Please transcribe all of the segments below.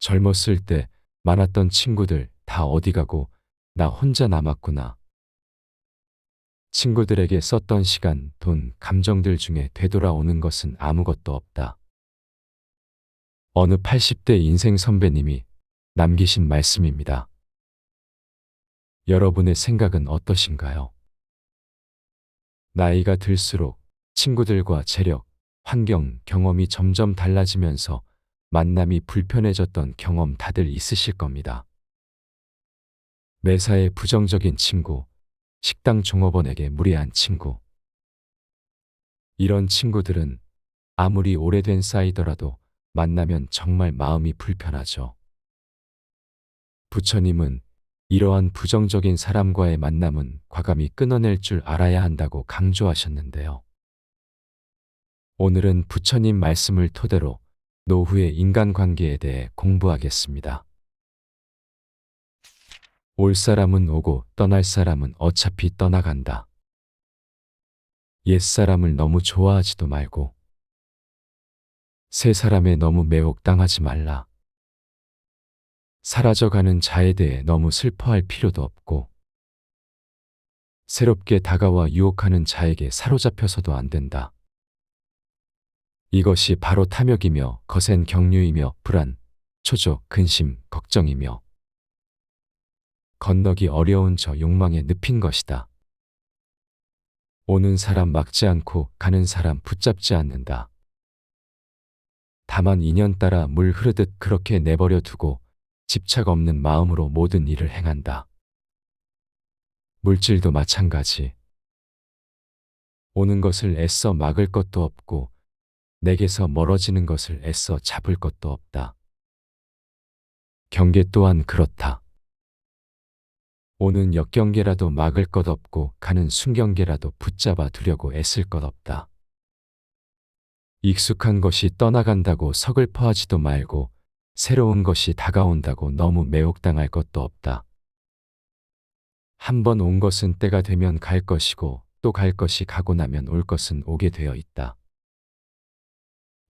젊었을 때 많았던 친구들 다 어디 가고 나 혼자 남았구나. 친구들에게 썼던 시간, 돈, 감정들 중에 되돌아오는 것은 아무것도 없다. 어느 80대 인생 선배님이 남기신 말씀입니다. 여러분의 생각은 어떠신가요? 나이가 들수록 친구들과 재력, 환경, 경험이 점점 달라지면서 만남이 불편해졌던 경험 다들 있으실 겁니다. 매사에 부정적인 친구, 식당 종업원에게 무례한 친구. 이런 친구들은 아무리 오래된 사이더라도 만나면 정말 마음이 불편하죠. 부처님은 이러한 부정적인 사람과의 만남은 과감히 끊어낼 줄 알아야 한다고 강조하셨는데요. 오늘은 부처님 말씀을 토대로 노후의 인간관계에 대해 공부하겠습니다. 올 사람은 오고 떠날 사람은 어차피 떠나간다. 옛 사람을 너무 좋아하지도 말고 새 사람에 너무 매혹당하지 말라. 사라져가는 자에 대해 너무 슬퍼할 필요도 없고 새롭게 다가와 유혹하는 자에게 사로잡혀서도 안 된다. 이것이 바로 탐욕이며 거센 경류이며 불안, 초조, 근심, 걱정이며 건너기 어려운 저 욕망에 늪인 것이다. 오는 사람 막지 않고 가는 사람 붙잡지 않는다. 다만 인연 따라 물 흐르듯 그렇게 내버려 두고 집착 없는 마음으로 모든 일을 행한다. 물질도 마찬가지. 오는 것을 애써 막을 것도 없고 내게서 멀어지는 것을 애써 잡을 것도 없다. 경계 또한 그렇다. 오는 역경계라도 막을 것 없고 가는 순경계라도 붙잡아 두려고 애쓸 것 없다. 익숙한 것이 떠나간다고 서글퍼하지도 말고 새로운 것이 다가온다고 너무 매혹당할 것도 없다. 한 번 온 것은 때가 되면 갈 것이고 또 갈 것이 가고 나면 올 것은 오게 되어 있다.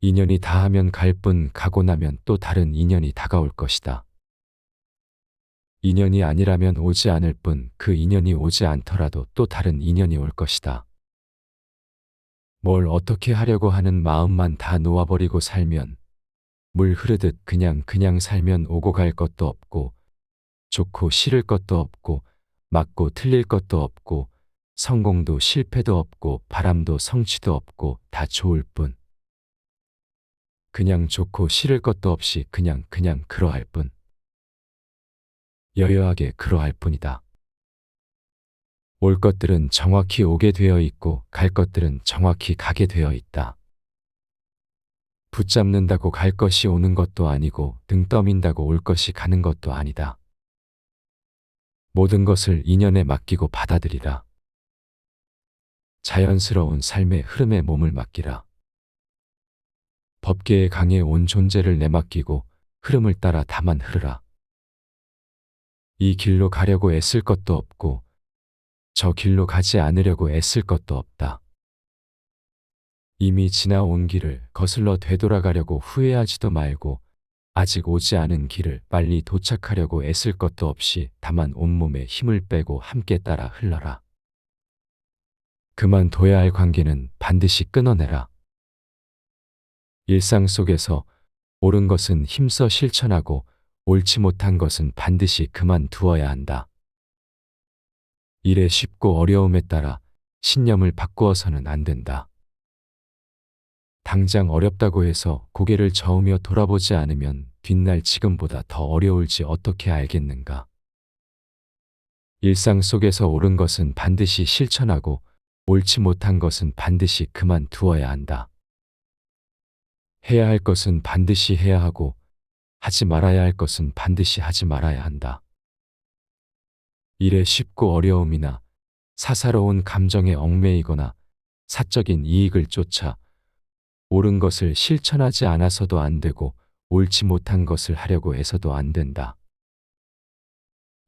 인연이 다하면 갈 뿐 가고 나면 또 다른 인연이 다가올 것이다. 인연이 아니라면 오지 않을 뿐 그 인연이 오지 않더라도 또 다른 인연이 올 것이다. 뭘 어떻게 하려고 하는 마음만 다 놓아버리고 살면 물 흐르듯 그냥 살면 오고 갈 것도 없고 좋고 싫을 것도 없고 맞고 틀릴 것도 없고 성공도 실패도 없고 바람도 성취도 없고 다 좋을 뿐 그냥 좋고 싫을 것도 없이 그냥 그러할 뿐 여여하게 그러할 뿐이다. 올 것들은 정확히 오게 되어 있고 갈 것들은 정확히 가게 되어 있다. 붙잡는다고 갈 것이 오는 것도 아니고 등 떠민다고 올 것이 가는 것도 아니다. 모든 것을 인연에 맡기고 받아들이라. 자연스러운 삶의 흐름에 몸을 맡기라. 법계의 강에 온 존재를 내맡기고 흐름을 따라 다만 흐르라. 이 길로 가려고 애쓸 것도 없고 저 길로 가지 않으려고 애쓸 것도 없다. 이미 지나온 길을 거슬러 되돌아가려고 후회하지도 말고 아직 오지 않은 길을 빨리 도착하려고 애쓸 것도 없이 다만 온몸에 힘을 빼고 함께 따라 흘러라. 그만둬야 할 관계는 반드시 끊어내라. 일상 속에서 옳은 것은 힘써 실천하고 옳지 못한 것은 반드시 그만두어야 한다. 일의 쉽고 어려움에 따라 신념을 바꾸어서는 안 된다. 당장 어렵다고 해서 고개를 저으며 돌아보지 않으면 뒷날 지금보다 더 어려울지 어떻게 알겠는가. 일상 속에서 옳은 것은 반드시 실천하고 옳지 못한 것은 반드시 그만두어야 한다. 해야 할 것은 반드시 해야 하고 하지 말아야 할 것은 반드시 하지 말아야 한다. 일의 쉽고 어려움이나 사사로운 감정에 얽매이거나 사적인 이익을 쫓아 옳은 것을 실천하지 않아서도 안 되고 옳지 못한 것을 하려고 해서도 안 된다.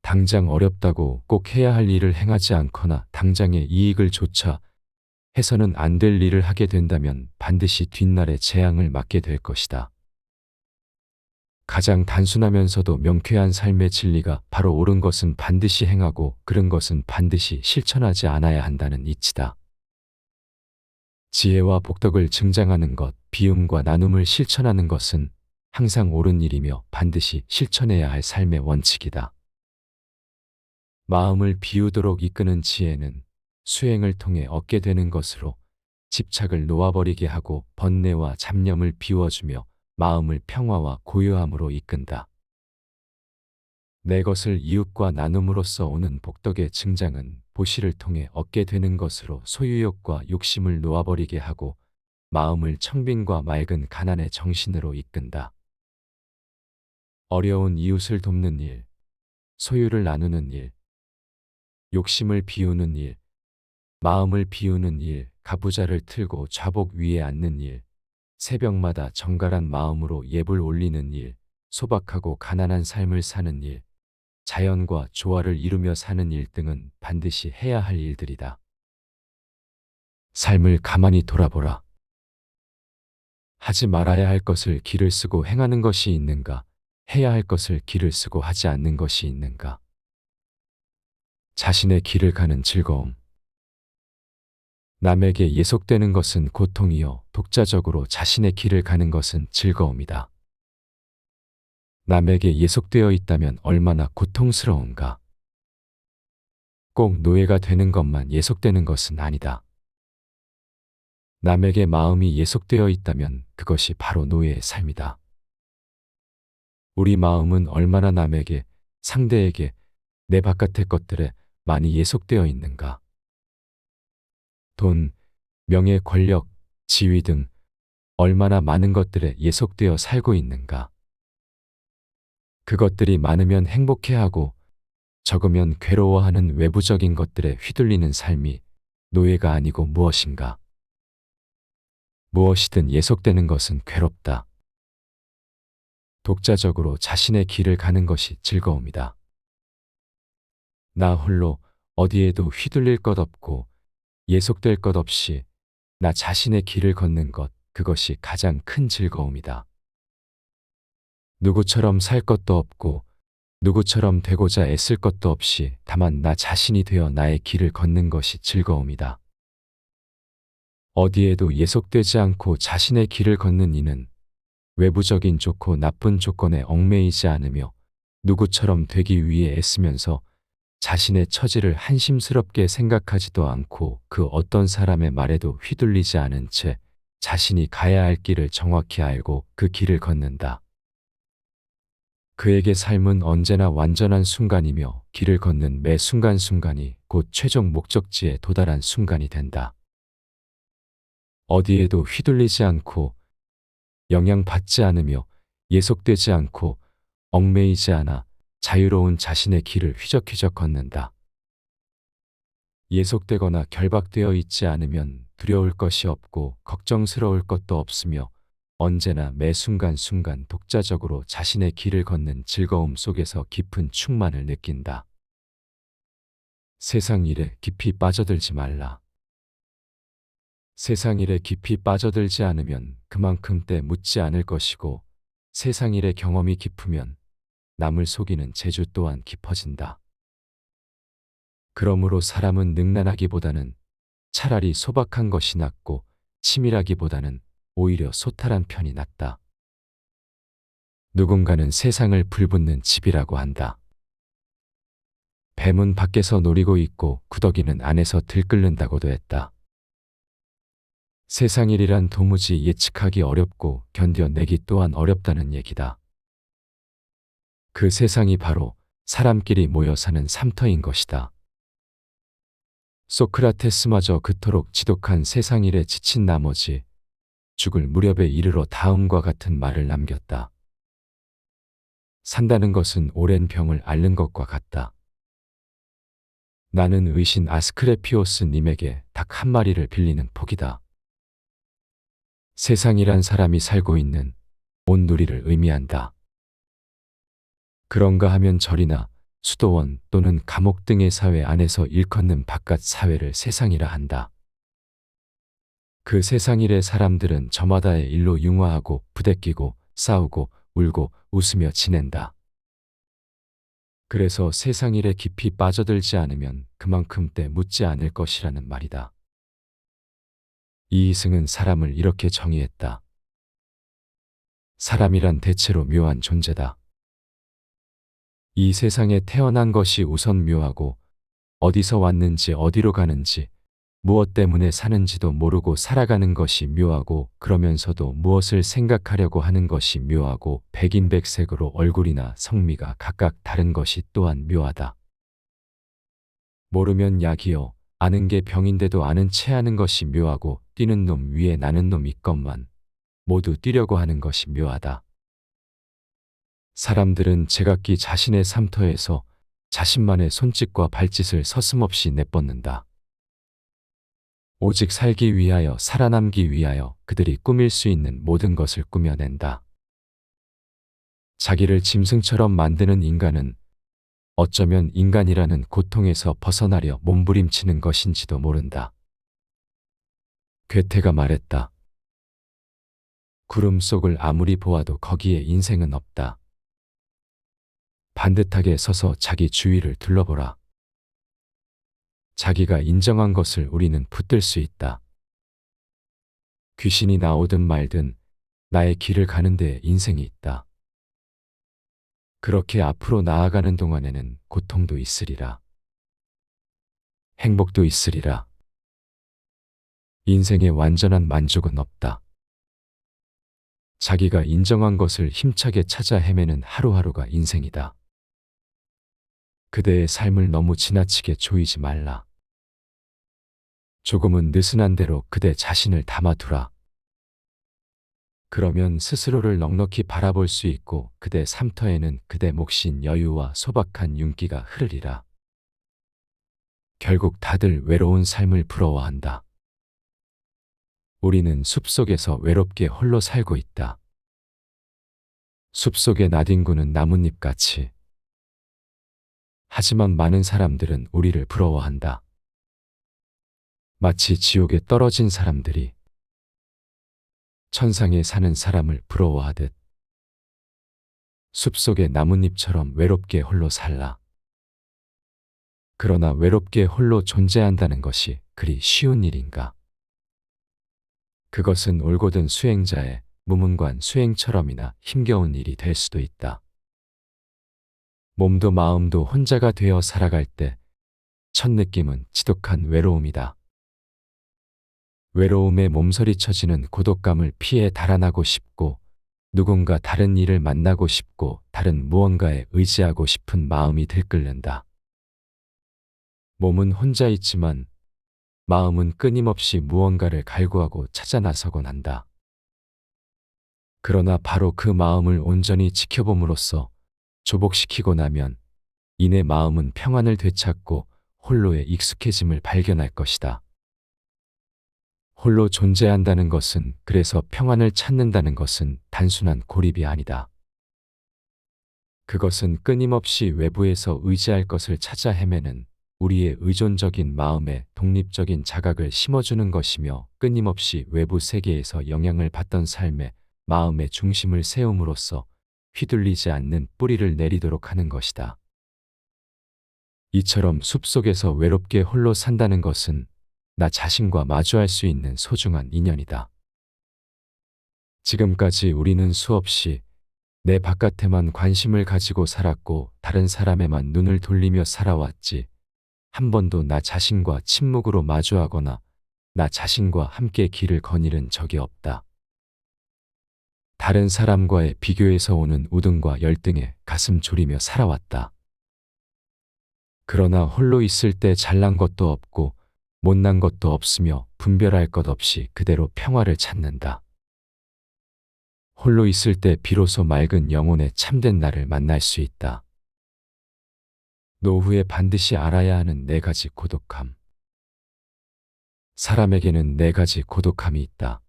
당장 어렵다고 꼭 해야 할 일을 행하지 않거나 당장의 이익을 쫓아 해서는 안 될 일을 하게 된다면 반드시 뒷날에 재앙을 맞게 될 것이다. 가장 단순하면서도 명쾌한 삶의 진리가 바로 옳은 것은 반드시 행하고 그른 것은 반드시 실천하지 않아야 한다는 이치다. 지혜와 복덕을 증장하는 것, 비움과 나눔을 실천하는 것은 항상 옳은 일이며 반드시 실천해야 할 삶의 원칙이다. 마음을 비우도록 이끄는 지혜는 수행을 통해 얻게 되는 것으로 집착을 놓아버리게 하고 번뇌와 잡념을 비워주며 마음을 평화와 고요함으로 이끈다. 내 것을 이웃과 나눔으로써 오는 복덕의 증장은 보시를 통해 얻게 되는 것으로 소유욕과 욕심을 놓아버리게 하고 마음을 청빈과 맑은 가난의 정신으로 이끈다. 어려운 이웃을 돕는 일, 소유를 나누는 일, 욕심을 비우는 일, 마음을 비우는 일, 가부좌를 틀고 좌복 위에 앉는 일, 새벽마다 정갈한 마음으로 예불 올리는 일, 소박하고 가난한 삶을 사는 일, 자연과 조화를 이루며 사는 일 등은 반드시 해야 할 일들이다. 삶을 가만히 돌아보라. 하지 말아야 할 것을 기를 쓰고 행하는 것이 있는가? 해야 할 것을 기를 쓰고 하지 않는 것이 있는가? 자신의 길을 가는 즐거움. 남에게 예속되는 것은 고통이요, 독자적으로 자신의 길을 가는 것은 즐거움이다. 남에게 예속되어 있다면 얼마나 고통스러운가. 꼭 노예가 되는 것만 예속되는 것은 아니다. 남에게 마음이 예속되어 있다면 그것이 바로 노예의 삶이다. 우리 마음은 얼마나 남에게, 상대에게, 내 바깥의 것들에 많이 예속되어 있는가. 돈, 명예, 권력, 지위 등 얼마나 많은 것들에 예속되어 살고 있는가. 그것들이 많으면 행복해하고 적으면 괴로워하는 외부적인 것들에 휘둘리는 삶이 노예가 아니고 무엇인가. 무엇이든 예속되는 것은 괴롭다. 독자적으로 자신의 길을 가는 것이 즐거움이다. 나 홀로 어디에도 휘둘릴 것 없고 예속될 것 없이 나 자신의 길을 걷는 것, 그것이 가장 큰 즐거움이다. 누구처럼 살 것도 없고 누구처럼 되고자 애쓸 것도 없이 다만 나 자신이 되어 나의 길을 걷는 것이 즐거움이다. 어디에도 예속되지 않고 자신의 길을 걷는 이는 외부적인 좋고 나쁜 조건에 얽매이지 않으며 누구처럼 되기 위해 애쓰면서 자신의 처지를 한심스럽게 생각하지도 않고 그 어떤 사람의 말에도 휘둘리지 않은 채 자신이 가야 할 길을 정확히 알고 그 길을 걷는다. 그에게 삶은 언제나 완전한 순간이며 길을 걷는 매 순간순간이 곧 최종 목적지에 도달한 순간이 된다. 어디에도 휘둘리지 않고 영향받지 않으며 예속되지 않고 얽매이지 않아 자유로운 자신의 길을 휘적휘적 걷는다. 예속되거나 결박되어 있지 않으면 두려울 것이 없고 걱정스러울 것도 없으며 언제나 매 순간순간 독자적으로 자신의 길을 걷는 즐거움 속에서 깊은 충만을 느낀다. 세상 일에 깊이 빠져들지 말라. 세상 일에 깊이 빠져들지 않으면 그만큼 때 묻지 않을 것이고 세상 일의 경험이 깊으면 남을 속이는 재주 또한 깊어진다. 그러므로 사람은 능란하기보다는 차라리 소박한 것이 낫고 치밀하기보다는 오히려 소탈한 편이 낫다. 누군가는 세상을 불붙는 집이라고 한다. 뱀은 밖에서 노리고 있고 구더기는 안에서 들끓는다고도 했다. 세상 일이란 도무지 예측하기 어렵고 견뎌내기 또한 어렵다는 얘기다. 그 세상이 바로 사람끼리 모여 사는 삼터인 것이다. 소크라테스마저 그토록 지독한 세상 일에 지친 나머지 죽을 무렵에 이르러 다음과 같은 말을 남겼다. 산다는 것은 오랜 병을 앓는 것과 같다. 나는 의신 아스크레피오스 님에게 닭 한 마리를 빌리는 폭이다. 세상이란 사람이 살고 있는 온 누리를 의미한다. 그런가 하면 절이나 수도원 또는 감옥 등의 사회 안에서 일컫는 바깥 사회를 세상이라 한다. 그 세상 일의 사람들은 저마다의 일로 융화하고 부대끼고 싸우고 울고 웃으며 지낸다. 그래서 세상 일에 깊이 빠져들지 않으면 그만큼 때 묻지 않을 것이라는 말이다. 이이승은 사람을 이렇게 정의했다. 사람이란 대체로 묘한 존재다. 이 세상에 태어난 것이 우선 묘하고 어디서 왔는지 어디로 가는지 무엇 때문에 사는지도 모르고 살아가는 것이 묘하고 그러면서도 무엇을 생각하려고 하는 것이 묘하고 백인백색으로 얼굴이나 성미가 각각 다른 것이 또한 묘하다. 모르면 약이요. 아는 게 병인데도 아는 체 하는 것이 묘하고 뛰는 놈 위에 나는 놈 있건만 모두 뛰려고 하는 것이 묘하다. 사람들은 제각기 자신의 삶터에서 자신만의 손짓과 발짓을 서슴없이 내뻗는다. 오직 살기 위하여 살아남기 위하여 그들이 꾸밀 수 있는 모든 것을 꾸며낸다. 자기를 짐승처럼 만드는 인간은 어쩌면 인간이라는 고통에서 벗어나려 몸부림치는 것인지도 모른다. 괴테가 말했다. 구름 속을 아무리 보아도 거기에 인생은 없다. 반듯하게 서서 자기 주위를 둘러보라. 자기가 인정한 것을 우리는 붙들 수 있다. 귀신이 나오든 말든 나의 길을 가는 데에 인생이 있다. 그렇게 앞으로 나아가는 동안에는 고통도 있으리라. 행복도 있으리라. 인생에 완전한 만족은 없다. 자기가 인정한 것을 힘차게 찾아 헤매는 하루하루가 인생이다. 그대의 삶을 너무 지나치게 조이지 말라. 조금은 느슨한 대로 그대 자신을 담아두라. 그러면 스스로를 넉넉히 바라볼 수 있고 그대 삶터에는 그대 몫인 여유와 소박한 윤기가 흐르리라. 결국 다들 외로운 삶을 부러워한다. 우리는 숲속에서 외롭게 홀로 살고 있다. 숲속의 나뒹구는 나뭇잎같이. 하지만 많은 사람들은 우리를 부러워한다. 마치 지옥에 떨어진 사람들이 천상에 사는 사람을 부러워하듯 숲속의 나뭇잎처럼 외롭게 홀로 살라. 그러나 외롭게 홀로 존재한다는 것이 그리 쉬운 일인가? 그것은 올곧은 수행자의 무문관 수행처럼이나 힘겨운 일이 될 수도 있다. 몸도 마음도 혼자가 되어 살아갈 때 첫 느낌은 지독한 외로움이다. 외로움에 몸서리쳐지는 고독감을 피해 달아나고 싶고 누군가 다른 이를 만나고 싶고 다른 무언가에 의지하고 싶은 마음이 들끓는다. 몸은 혼자 있지만 마음은 끊임없이 무언가를 갈구하고 찾아 나서곤 한다. 그러나 바로 그 마음을 온전히 지켜봄으로써 조복시키고 나면 이내 마음은 평안을 되찾고 홀로의 익숙해짐을 발견할 것이다. 홀로 존재한다는 것은 그래서 평안을 찾는다는 것은 단순한 고립이 아니다. 그것은 끊임없이 외부에서 의지할 것을 찾아 헤매는 우리의 의존적인 마음에 독립적인 자각을 심어주는 것이며 끊임없이 외부 세계에서 영향을 받던 삶에 마음의 중심을 세움으로써 휘둘리지 않는 뿌리를 내리도록 하는 것이다. 이처럼 숲속에서 외롭게 홀로 산다는 것은 나 자신과 마주할 수 있는 소중한 인연이다. 지금까지 우리는 수없이 내 바깥에만 관심을 가지고 살았고 다른 사람에만 눈을 돌리며 살아왔지 한 번도 나 자신과 침묵으로 마주하거나 나 자신과 함께 길을 거닐은 적이 없다. 다른 사람과의 비교에서 오는 우등과 열등에 가슴 졸이며 살아왔다. 그러나 홀로 있을 때 잘난 것도 없고 못난 것도 없으며 분별할 것 없이 그대로 평화를 찾는다. 홀로 있을 때 비로소 맑은 영혼의 참된 나를 만날 수 있다. 노후에 반드시 알아야 하는 네 가지 고독함. 사람에게는 네 가지 고독함이 있다.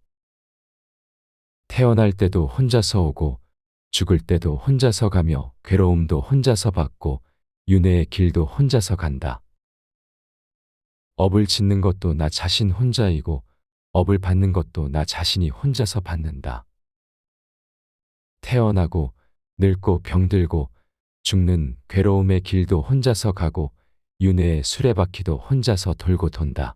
태어날 때도 혼자서 오고 죽을 때도 혼자서 가며 괴로움도 혼자서 받고 윤회의 길도 혼자서 간다. 업을 짓는 것도 나 자신 혼자이고 업을 받는 것도 나 자신이 혼자서 받는다. 태어나고 늙고 병들고 죽는 괴로움의 길도 혼자서 가고 윤회의 수레바퀴도 혼자서 돌고 돈다.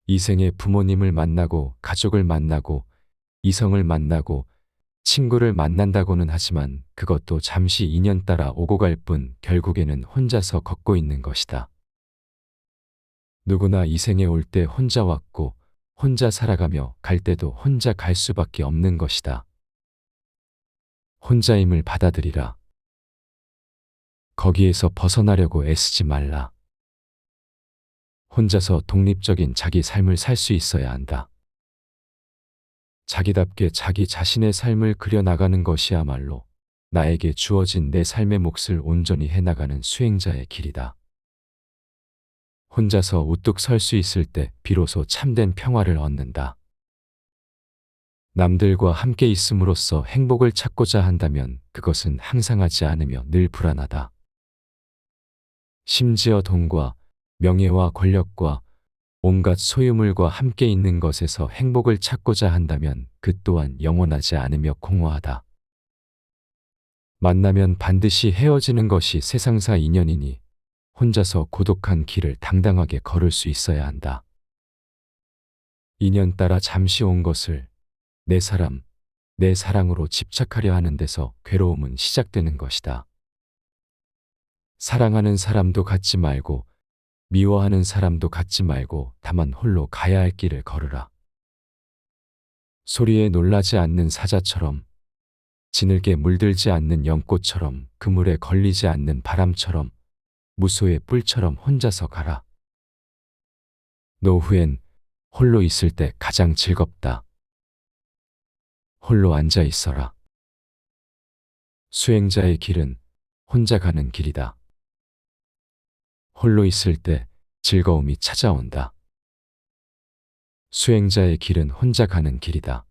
이 생에 부모님을 만나고 가족을 만나고 이성을 만나고 친구를 만난다고는 하지만 그것도 잠시 인연 따라 오고 갈 뿐 결국에는 혼자서 걷고 있는 것이다. 누구나 이 생에 올 때 혼자 왔고 혼자 살아가며 갈 때도 혼자 갈 수밖에 없는 것이다. 혼자임을 받아들이라. 거기에서 벗어나려고 애쓰지 말라. 혼자서 독립적인 자기 삶을 살 수 있어야 한다. 자기답게 자기 자신의 삶을 그려나가는 것이야말로 나에게 주어진 내 삶의 몫을 온전히 해나가는 수행자의 길이다. 혼자서 우뚝 설 수 있을 때 비로소 참된 평화를 얻는다. 남들과 함께 있음으로써 행복을 찾고자 한다면 그것은 항상하지 않으며 늘 불안하다. 심지어 돈과 명예와 권력과 온갖 소유물과 함께 있는 것에서 행복을 찾고자 한다면 그 또한 영원하지 않으며 공허하다. 만나면 반드시 헤어지는 것이 세상사 인연이니 혼자서 고독한 길을 당당하게 걸을 수 있어야 한다. 인연 따라 잠시 온 것을 내 사람, 내 사랑으로 집착하려 하는 데서 괴로움은 시작되는 것이다. 사랑하는 사람도 갖지 말고 미워하는 사람도 갖지 말고 다만 홀로 가야 할 길을 걸으라. 소리에 놀라지 않는 사자처럼, 지늘게 물들지 않는 연꽃처럼, 그물에 걸리지 않는 바람처럼, 무소의 뿔처럼 혼자서 가라. 노후엔 홀로 있을 때 가장 즐겁다. 홀로 앉아 있어라. 수행자의 길은 혼자 가는 길이다. 홀로 있을 때 즐거움이 찾아온다. 수행자의 길은 혼자 가는 길이다.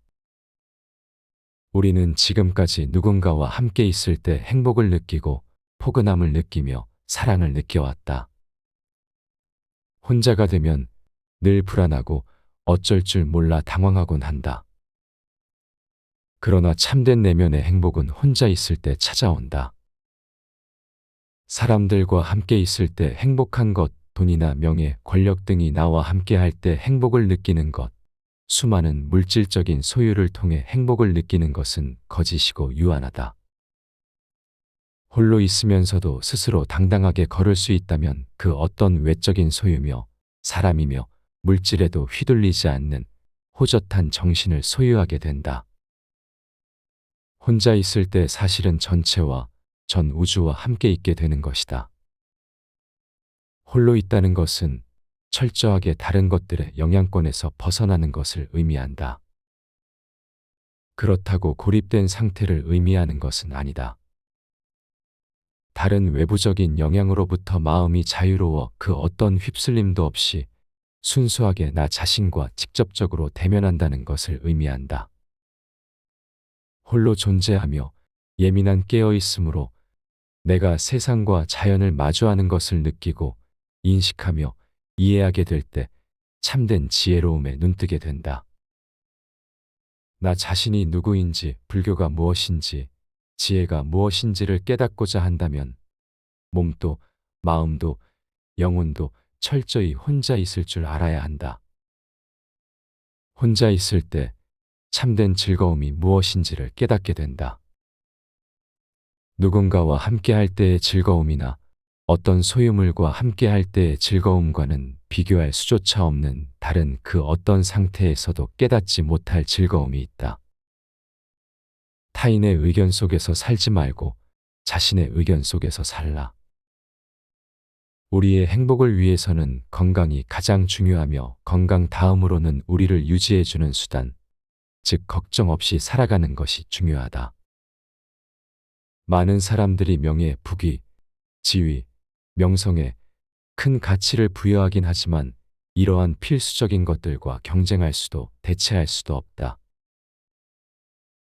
우리는 지금까지 누군가와 함께 있을 때 행복을 느끼고 포근함을 느끼며 사랑을 느껴왔다. 혼자가 되면 늘 불안하고 어쩔 줄 몰라 당황하곤 한다. 그러나 참된 내면의 행복은 혼자 있을 때 찾아온다. 사람들과 함께 있을 때 행복한 것, 돈이나 명예, 권력 등이 나와 함께 할 때 행복을 느끼는 것, 수많은 물질적인 소유를 통해 행복을 느끼는 것은 거짓이고 유한하다. 홀로 있으면서도 스스로 당당하게 걸을 수 있다면 그 어떤 외적인 소유며 사람이며 물질에도 휘둘리지 않는 호젓한 정신을 소유하게 된다. 혼자 있을 때 사실은 전체와 전 우주와 함께 있게 되는 것이다. 홀로 있다는 것은 철저하게 다른 것들의 영향권에서 벗어나는 것을 의미한다. 그렇다고 고립된 상태를 의미하는 것은 아니다. 다른 외부적인 영향으로부터 마음이 자유로워 그 어떤 휩쓸림도 없이 순수하게 나 자신과 직접적으로 대면한다는 것을 의미한다. 홀로 존재하며 예민한 깨어있음으로 내가 세상과 자연을 마주하는 것을 느끼고 인식하며 이해하게 될 때 참된 지혜로움에 눈뜨게 된다. 나 자신이 누구인지, 불교가 무엇인지, 지혜가 무엇인지를 깨닫고자 한다면 몸도 마음도 영혼도 철저히 혼자 있을 줄 알아야 한다. 혼자 있을 때 참된 즐거움이 무엇인지를 깨닫게 된다. 누군가와 함께 할 때의 즐거움이나 어떤 소유물과 함께 할 때의 즐거움과는 비교할 수조차 없는 다른 그 어떤 상태에서도 깨닫지 못할 즐거움이 있다. 타인의 의견 속에서 살지 말고 자신의 의견 속에서 살라. 우리의 행복을 위해서는 건강이 가장 중요하며 건강 다음으로는 우리를 유지해주는 수단, 즉 걱정 없이 살아가는 것이 중요하다. 많은 사람들이 명예, 부귀, 지위, 명성에 큰 가치를 부여하긴 하지만 이러한 필수적인 것들과 경쟁할 수도 대체할 수도 없다.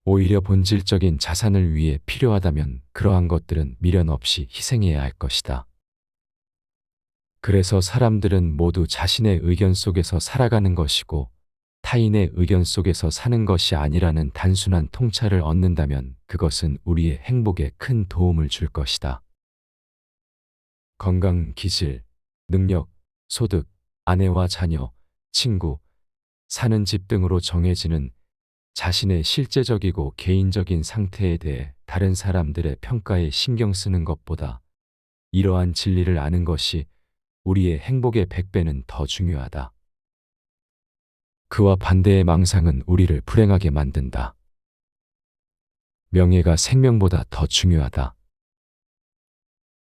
오히려 본질적인 자산을 위해 필요하다면 그러한 것들은 미련 없이 희생해야 할 것이다. 그래서 사람들은 모두 자신의 의견 속에서 살아가는 것이고 타인의 의견 속에서 사는 것이 아니라는 단순한 통찰을 얻는다면 그것은 우리의 행복에 큰 도움을 줄 것이다. 건강, 기질, 능력, 소득, 아내와 자녀, 친구, 사는 집 등으로 정해지는 자신의 실제적이고 개인적인 상태에 대해 다른 사람들의 평가에 신경 쓰는 것보다 이러한 진리를 아는 것이 우리의 행복의 100배는 더 중요하다. 그와 반대의 망상은 우리를 불행하게 만든다. 명예가 생명보다 더 중요하다.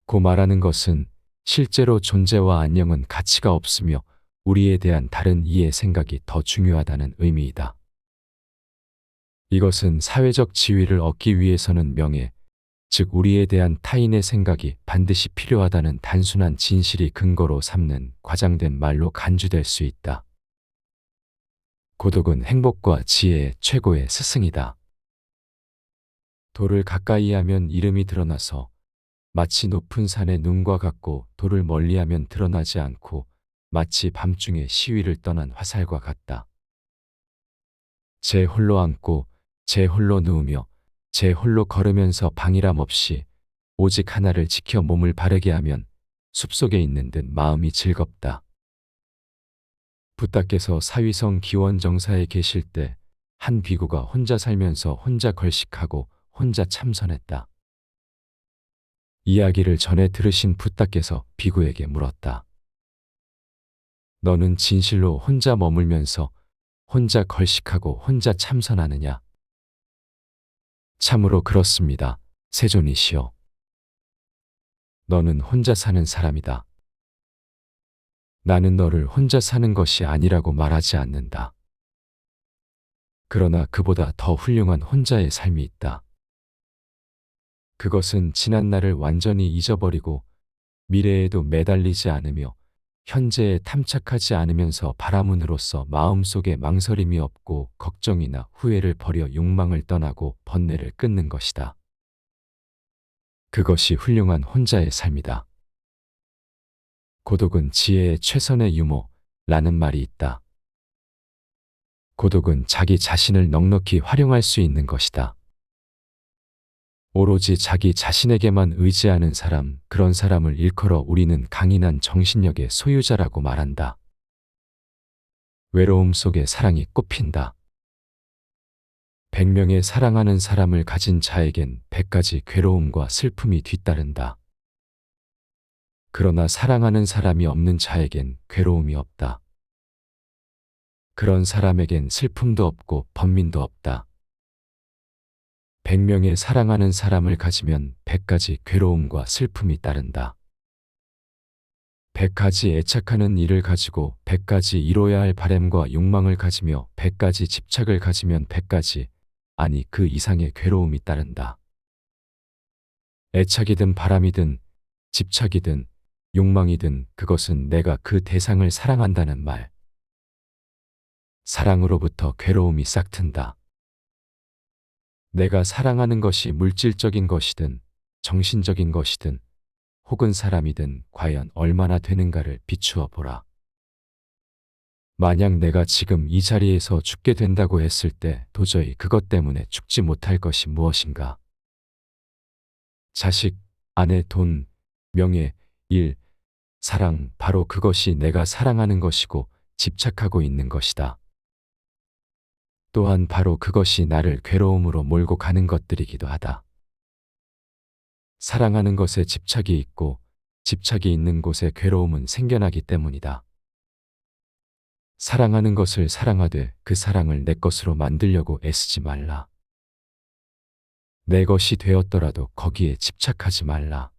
고 말하는 것은 실제로 존재와 안녕은 가치가 없으며 우리에 대한 다른 이의 생각이 더 중요하다는 의미이다. 이것은 사회적 지위를 얻기 위해서는 명예, 즉 우리에 대한 타인의 생각이 반드시 필요하다는 단순한 진실이 근거로 삼는 과장된 말로 간주될 수 있다. 고독은 행복과 지혜의 최고의 스승이다. 돌을 가까이 하면 이름이 드러나서 마치 높은 산의 눈과 같고 돌을 멀리하면 드러나지 않고 마치 밤중에 시위를 떠난 화살과 같다. 제 홀로 앉고 제 홀로 누우며 제 홀로 걸으면서 방일함 없이 오직 하나를 지켜 몸을 바르게 하면 숲속에 있는 듯 마음이 즐겁다. 부따께서 사위성 기원정사에 계실 때 한 비구가 혼자 살면서 혼자 걸식하고 혼자 참선했다. 이야기를 전에 들으신 부따께서 비구에게 물었다. 너는 진실로 혼자 머물면서 혼자 걸식하고 혼자 참선하느냐? 참으로 그렇습니다. 세존이시여. 너는 혼자 사는 사람이다. 나는 너를 혼자 사는 것이 아니라고 말하지 않는다. 그러나 그보다 더 훌륭한 혼자의 삶이 있다. 그것은 지난 날을 완전히 잊어버리고 미래에도 매달리지 않으며 현재에 탐착하지 않으면서 바라문으로써 마음속에 망설임이 없고 걱정이나 후회를 버려 욕망을 떠나고 번뇌를 끊는 것이다. 그것이 훌륭한 혼자의 삶이다. 고독은 지혜의 최선의 유모라는 말이 있다. 고독은 자기 자신을 넉넉히 활용할 수 있는 것이다. 오로지 자기 자신에게만 의지하는 사람, 그런 사람을 일컬어 우리는 강인한 정신력의 소유자라고 말한다. 외로움 속에 사랑이 꽃핀다. 100명의 사랑하는 사람을 가진 자에겐 100가지 괴로움과 슬픔이 뒤따른다. 그러나 사랑하는 사람이 없는 자에겐 괴로움이 없다. 그런 사람에겐 슬픔도 없고 번민도 없다. 100명의 사랑하는 사람을 가지면 100가지 괴로움과 슬픔이 따른다. 100가지 애착하는 일을 가지고 100가지 이뤄야 할 바램과 욕망을 가지며 100가지 집착을 가지면 100가지, 아니 그 이상의 괴로움이 따른다. 애착이든 바람이든 집착이든 욕망이든 그것은 내가 그 대상을 사랑한다는 말. 사랑으로부터 괴로움이 싹튼다. 내가 사랑하는 것이 물질적인 것이든 정신적인 것이든 혹은 사람이든 과연 얼마나 되는가를 비추어 보라. 만약 내가 지금 이 자리에서 죽게 된다고 했을 때 도저히 그것 때문에 죽지 못할 것이 무엇인가? 자식, 아내, 돈, 명예, 일, 사랑, 바로 그것이 내가 사랑하는 것이고 집착하고 있는 것이다. 또한 바로 그것이 나를 괴로움으로 몰고 가는 것들이기도 하다. 사랑하는 것에 집착이 있고 집착이 있는 곳에 괴로움은 생겨나기 때문이다. 사랑하는 것을 사랑하되 그 사랑을 내 것으로 만들려고 애쓰지 말라. 내 것이 되었더라도 거기에 집착하지 말라.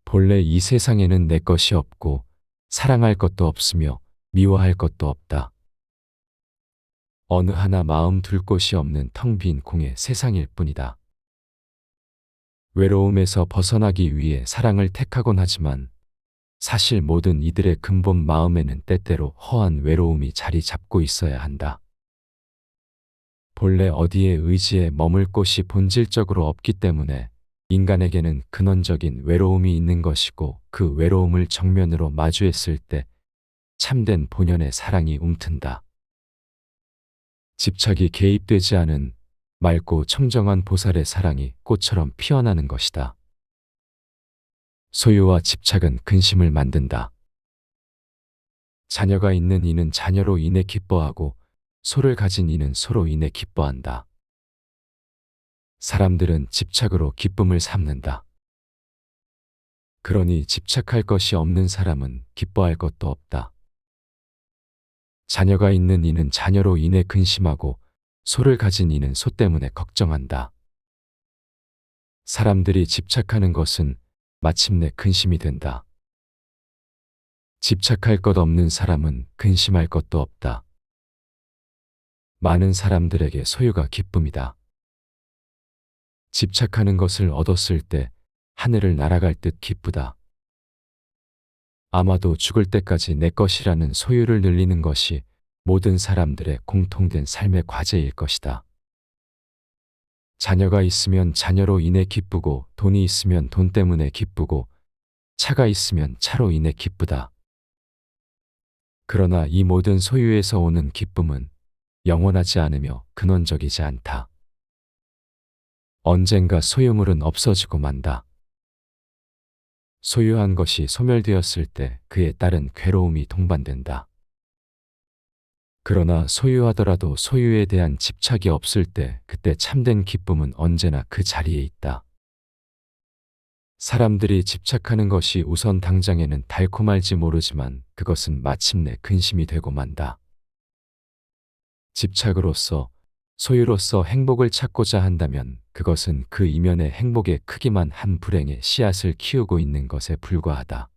본래 이 세상에는 내 것이 없고 사랑할 것도 없으며 미워할 것도 없다. 어느 하나 마음 둘 곳이 없는 텅 빈 공의 세상일 뿐이다. 외로움에서 벗어나기 위해 사랑을 택하곤 하지만 사실 모든 이들의 근본 마음에는 때때로 허한 외로움이 자리 잡고 있어야 한다. 본래 어디에 의지해 머물 곳이 본질적으로 없기 때문에 인간에게는 근원적인 외로움이 있는 것이고 그 외로움을 정면으로 마주했을 때 참된 본연의 사랑이 움튼다. 집착이 개입되지 않은 맑고 청정한 보살의 사랑이 꽃처럼 피어나는 것이다. 소유와 집착은 근심을 만든다. 자녀가 있는 이는 자녀로 인해 기뻐하고 소를 가진 이는 소로 인해 기뻐한다. 사람들은 집착으로 기쁨을 삼는다. 그러니 집착할 것이 없는 사람은 기뻐할 것도 없다. 자녀가 있는 이는 자녀로 인해 근심하고 소를 가진 이는 소 때문에 걱정한다. 사람들이 집착하는 것은 마침내 근심이 된다. 집착할 것 없는 사람은 근심할 것도 없다. 많은 사람들에게 소유가 기쁨이다. 집착하는 것을 얻었을 때 하늘을 날아갈 듯 기쁘다. 아마도 죽을 때까지 내 것이라는 소유를 늘리는 것이 모든 사람들의 공통된 삶의 과제일 것이다. 자녀가 있으면 자녀로 인해 기쁘고 돈이 있으면 돈 때문에 기쁘고 차가 있으면 차로 인해 기쁘다. 그러나 이 모든 소유에서 오는 기쁨은 영원하지 않으며 근원적이지 않다. 언젠가 소유물은 없어지고 만다. 소유한 것이 소멸되었을 때 그에 따른 괴로움이 동반된다. 그러나 소유하더라도 소유에 대한 집착이 없을 때 그때 참된 기쁨은 언제나 그 자리에 있다. 사람들이 집착하는 것이 우선 당장에는 달콤할지 모르지만 그것은 마침내 근심이 되고 만다. 집착으로서 소유로서 행복을 찾고자 한다면 그것은 그 이면의 행복의 크기만 한 불행의 씨앗을 키우고 있는 것에 불과하다.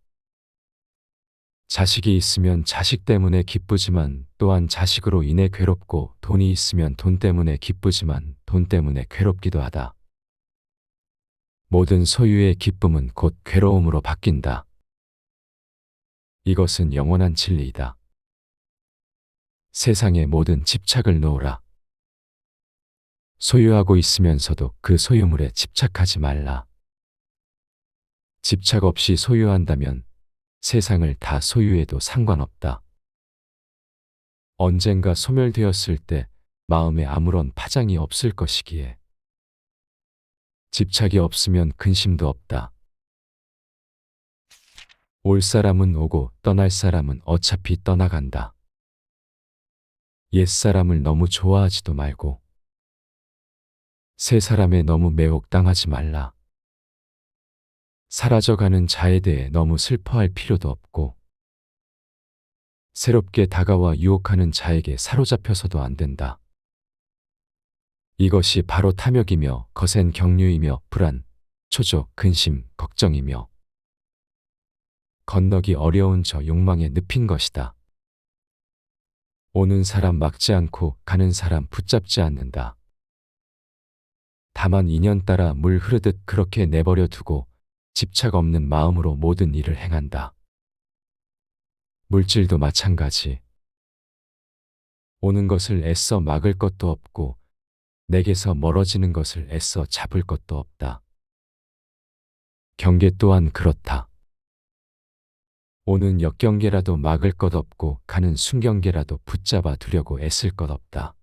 자식이 있으면 자식 때문에 기쁘지만 또한 자식으로 인해 괴롭고 돈이 있으면 돈 때문에 기쁘지만 돈 때문에 괴롭기도 하다. 모든 소유의 기쁨은 곧 괴로움으로 바뀐다. 이것은 영원한 진리이다. 세상의 모든 집착을 놓으라. 소유하고 있으면서도 그 소유물에 집착하지 말라. 집착 없이 소유한다면 세상을 다 소유해도 상관없다. 언젠가 소멸되었을 때 마음에 아무런 파장이 없을 것이기에. 집착이 없으면 근심도 없다. 올 사람은 오고 떠날 사람은 어차피 떠나간다. 옛 사람을 너무 좋아하지도 말고 새 사람에 너무 매혹당하지 말라. 사라져가는 자에 대해 너무 슬퍼할 필요도 없고 새롭게 다가와 유혹하는 자에게 사로잡혀서도 안 된다. 이것이 바로 탐욕이며 거센 경류이며 불안, 초조, 근심, 걱정이며 건너기 어려운 저 욕망에 늪인 것이다. 오는 사람 막지 않고 가는 사람 붙잡지 않는다. 다만 인연 따라 물 흐르듯 그렇게 내버려 두고 집착 없는 마음으로 모든 일을 행한다. 물질도 마찬가지. 오는 것을 애써 막을 것도 없고 내게서 멀어지는 것을 애써 잡을 것도 없다. 경계 또한 그렇다. 오는 역경계라도 막을 것 없고 가는 순경계라도 붙잡아 두려고 애쓸 것 없다.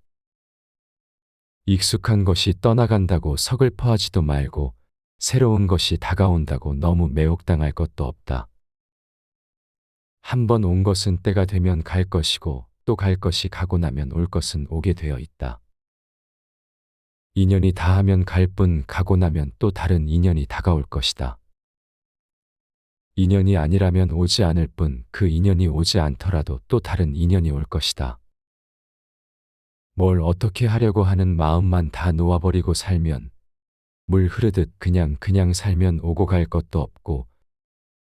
익숙한 것이 떠나간다고 서글퍼하지도 말고 새로운 것이 다가온다고 너무 매혹당할 것도 없다. 한 번 온 것은 때가 되면 갈 것이고 또 갈 것이 가고 나면 올 것은 오게 되어 있다. 인연이 다하면 갈 뿐 가고 나면 또 다른 인연이 다가올 것이다. 인연이 아니라면 오지 않을 뿐 그 인연이 오지 않더라도 또 다른 인연이 올 것이다. 뭘 어떻게 하려고 하는 마음만 다 놓아버리고 살면 물 흐르듯 그냥 살면 오고 갈 것도 없고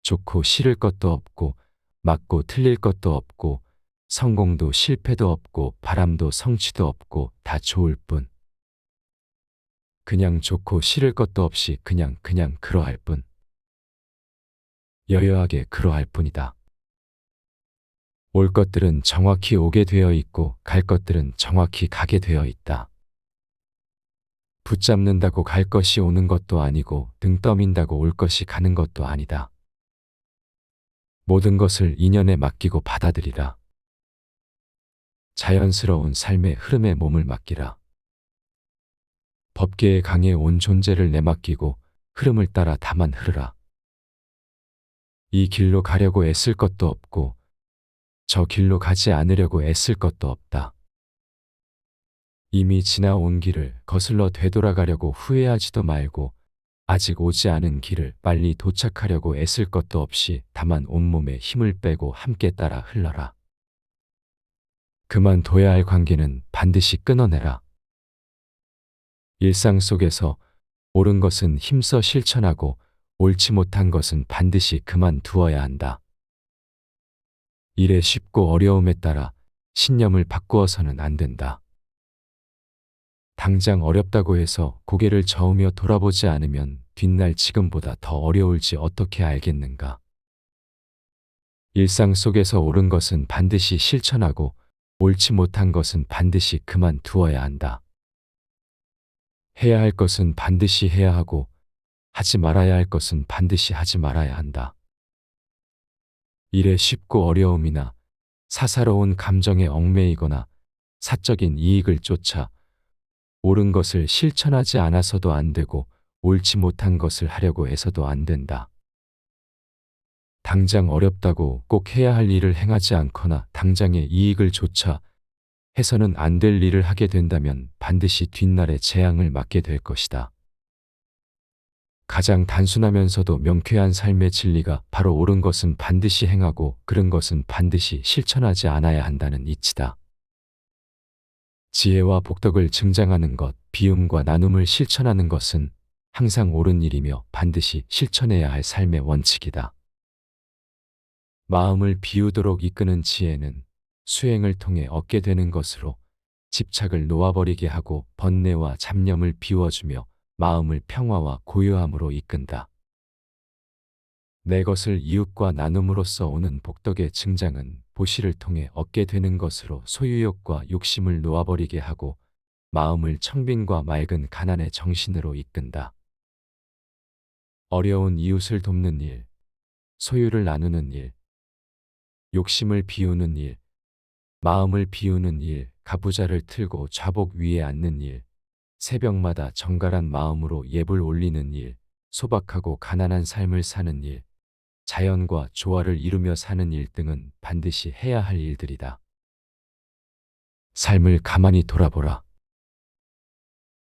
좋고 싫을 것도 없고 맞고 틀릴 것도 없고 성공도 실패도 없고 바람도 성취도 없고 다 좋을 뿐. 그냥 좋고 싫을 것도 없이 그냥 그러할 뿐. 여여하게 그러할 뿐이다. 올 것들은 정확히 오게 되어 있고 갈 것들은 정확히 가게 되어 있다. 붙잡는다고 갈 것이 오는 것도 아니고 등 떠민다고 올 것이 가는 것도 아니다. 모든 것을 인연에 맡기고 받아들이라. 자연스러운 삶의 흐름에 몸을 맡기라. 법계의 강에 온 존재를 내맡기고 흐름을 따라 다만 흐르라. 이 길로 가려고 애쓸 것도 없고 저 길로 가지 않으려고 애쓸 것도 없다. 이미 지나온 길을 거슬러 되돌아가려고 후회하지도 말고 아직 오지 않은 길을 빨리 도착하려고 애쓸 것도 없이 다만 온몸에 힘을 빼고 함께 따라 흘러라. 그만둬야 할 관계는 반드시 끊어내라. 일상 속에서 옳은 것은 힘써 실천하고 옳지 못한 것은 반드시 그만두어야 한다. 일의 쉽고 어려움에 따라 신념을 바꾸어서는 안 된다. 당장 어렵다고 해서 고개를 저으며 돌아보지 않으면 뒷날 지금보다 더 어려울지 어떻게 알겠는가. 일상 속에서 옳은 것은 반드시 실천하고 옳지 못한 것은 반드시 그만두어야 한다. 해야 할 것은 반드시 해야 하고 하지 말아야 할 것은 반드시 하지 말아야 한다. 일의 쉽고 어려움이나 사사로운 감정에 얽매이거나 사적인 이익을 쫓아 옳은 것을 실천하지 않아서도 안 되고 옳지 못한 것을 하려고 해서도 안 된다. 당장 어렵다고 꼭 해야 할 일을 행하지 않거나 당장의 이익을 쫓아 해서는 안 될 일을 하게 된다면 반드시 뒷날에 재앙을 맞게 될 것이다. 가장 단순하면서도 명쾌한 삶의 진리가 바로 옳은 것은 반드시 행하고 그른 것은 반드시 실천하지 않아야 한다는 이치다. 지혜와 복덕을 증장하는 것, 비움과 나눔을 실천하는 것은 항상 옳은 일이며 반드시 실천해야 할 삶의 원칙이다. 마음을 비우도록 이끄는 지혜는 수행을 통해 얻게 되는 것으로 집착을 놓아버리게 하고 번뇌와 잡념을 비워주며 마음을 평화와 고요함으로 이끈다. 내 것을 이웃과 나눔으로써 오는 복덕의 증장은 보시를 통해 얻게 되는 것으로 소유욕과 욕심을 놓아버리게 하고 마음을 청빈과 맑은 가난의 정신으로 이끈다. 어려운 이웃을 돕는 일, 소유를 나누는 일, 욕심을 비우는 일, 마음을 비우는 일, 가부좌를 틀고 좌복 위에 앉는 일, 새벽마다 정갈한 마음으로 예불 올리는 일, 소박하고 가난한 삶을 사는 일, 자연과 조화를 이루며 사는 일 등은 반드시 해야 할 일들이다. 삶을 가만히 돌아보라.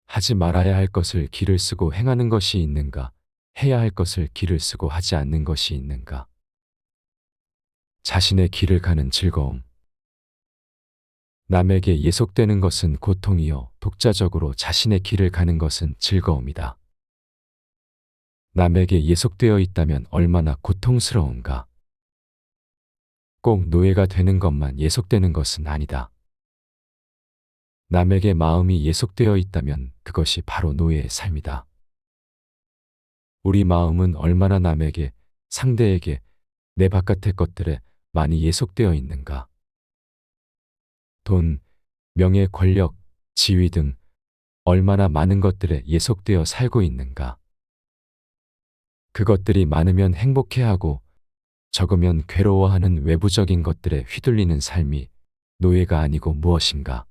하지 말아야 할 것을 기를 쓰고 행하는 것이 있는가? 해야 할 것을 기를 쓰고 하지 않는 것이 있는가? 자신의 길을 가는 즐거움. 남에게 예속되는 것은 고통이요 독자적으로 자신의 길을 가는 것은 즐거움이다. 남에게 예속되어 있다면 얼마나 고통스러운가. 꼭 노예가 되는 것만 예속되는 것은 아니다. 남에게 마음이 예속되어 있다면 그것이 바로 노예의 삶이다. 우리 마음은 얼마나 남에게, 상대에게, 내 바깥의 것들에 많이 예속되어 있는가. 돈, 명예, 권력, 지위 등 얼마나 많은 것들에 예속되어 살고 있는가. 그것들이 많으면 행복해하고 적으면 괴로워하는 외부적인 것들에 휘둘리는 삶이 노예가 아니고 무엇인가.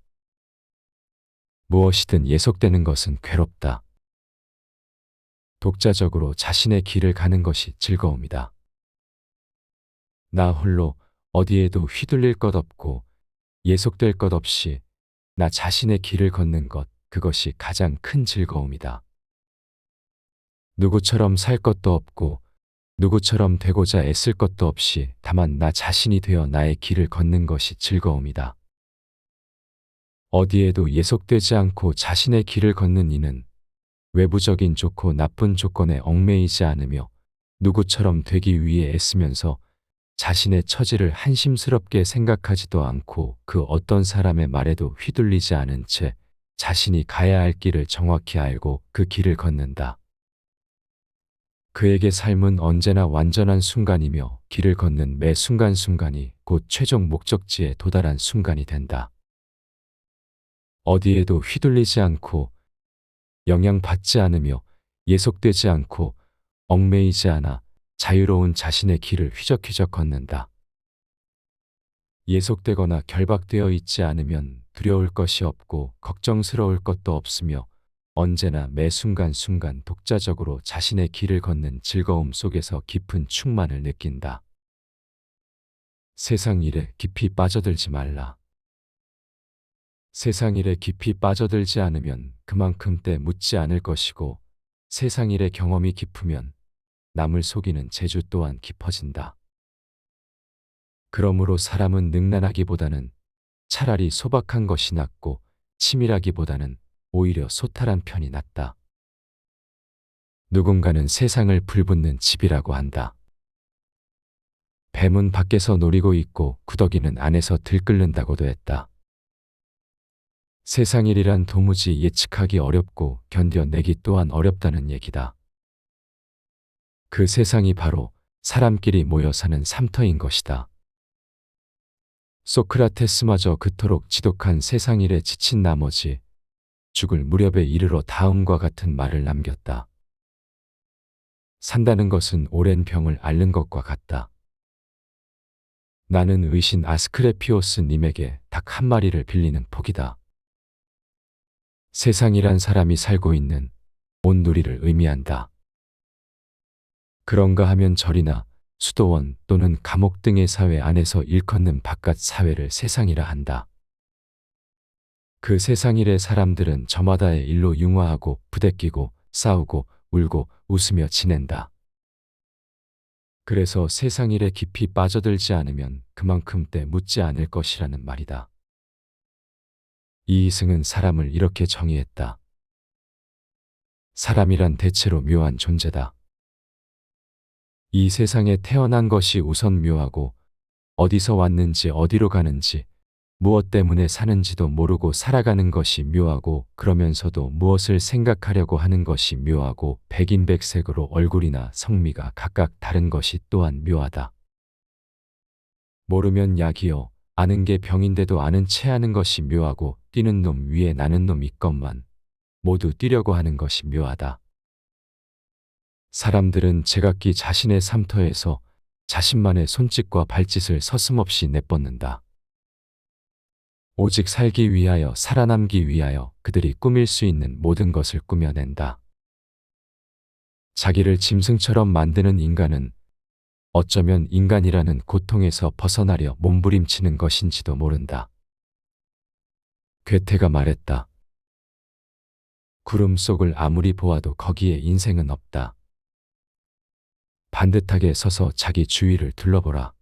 무엇이든 예속되는 것은 괴롭다. 독자적으로 자신의 길을 가는 것이 즐거움이다. 나 홀로 어디에도 휘둘릴 것 없고 예속될 것 없이 나 자신의 길을 걷는 것, 그것이 가장 큰 즐거움이다. 누구처럼 살 것도 없고 누구처럼 되고자 애쓸 것도 없이 다만 나 자신이 되어 나의 길을 걷는 것이 즐거움이다. 어디에도 예속되지 않고 자신의 길을 걷는 이는 외부적인 좋고 나쁜 조건에 얽매이지 않으며 누구처럼 되기 위해 애쓰면서 자신의 처지를 한심스럽게 생각하지도 않고 그 어떤 사람의 말에도 휘둘리지 않은 채 자신이 가야 할 길을 정확히 알고 그 길을 걷는다. 그에게 삶은 언제나 완전한 순간이며 길을 걷는 매 순간순간이 곧 최종 목적지에 도달한 순간이 된다. 어디에도 휘둘리지 않고 영향받지 않으며 예속되지 않고 얽매이지 않아 자유로운 자신의 길을 휘적휘적 걷는다. 예속되거나 결박되어 있지 않으면 두려울 것이 없고 걱정스러울 것도 없으며 언제나 매 순간순간 독자적으로 자신의 길을 걷는 즐거움 속에서 깊은 충만을 느낀다. 세상 일에 깊이 빠져들지 말라. 세상 일에 깊이 빠져들지 않으면 그만큼 때 묻지 않을 것이고 세상 일의 경험이 깊으면 남을 속이는 재주 또한 깊어진다. 그러므로 사람은 능란하기보다는 차라리 소박한 것이 낫고 치밀하기보다는 오히려 소탈한 편이 낫다. 누군가는 세상을 불붙는 집이라고 한다. 뱀은 밖에서 노리고 있고 구더기는 안에서 들끓는다고도 했다. 세상 일이란 도무지 예측하기 어렵고 견뎌내기 또한 어렵다는 얘기다. 그 세상이 바로 사람끼리 모여 사는 삼터인 것이다. 소크라테스마저 그토록 지독한 세상 일에 지친 나머지 죽을 무렵에 이르러 다음과 같은 말을 남겼다. 산다는 것은 오랜 병을 앓는 것과 같다. 나는 의신 아스크레피오스 님에게 닭 한 마리를 빌리는 폭이다. 세상이란 사람이 살고 있는 온 누리를 의미한다. 그런가 하면 절이나 수도원 또는 감옥 등의 사회 안에서 일컫는 바깥 사회를 세상이라 한다. 그 세상 일의 사람들은 저마다의 일로 융화하고 부대끼고 싸우고 울고 웃으며 지낸다. 그래서 세상 일에 깊이 빠져들지 않으면 그만큼 때 묻지 않을 것이라는 말이다. 이이승은 사람을 이렇게 정의했다. 사람이란 대체로 묘한 존재다. 이 세상에 태어난 것이 우선 묘하고 어디서 왔는지 어디로 가는지 무엇 때문에 사는지도 모르고 살아가는 것이 묘하고 그러면서도 무엇을 생각하려고 하는 것이 묘하고 백인백색으로 얼굴이나 성미가 각각 다른 것이 또한 묘하다. 모르면 약이요 아는 게 병인데도 아는 채 하는 것이 묘하고 뛰는 놈 위에 나는 놈 있건만 모두 뛰려고 하는 것이 묘하다. 사람들은 제각기 자신의 삶터에서 자신만의 손짓과 발짓을 서슴없이 내뻗는다. 오직 살기 위하여 살아남기 위하여 그들이 꾸밀 수 있는 모든 것을 꾸며낸다. 자기를 짐승처럼 만드는 인간은 어쩌면 인간이라는 고통에서 벗어나려 몸부림치는 것인지도 모른다. 괴테가 말했다. 구름 속을 아무리 보아도 거기에 인생은 없다. 반듯하게 서서 자기 주위를 둘러보라.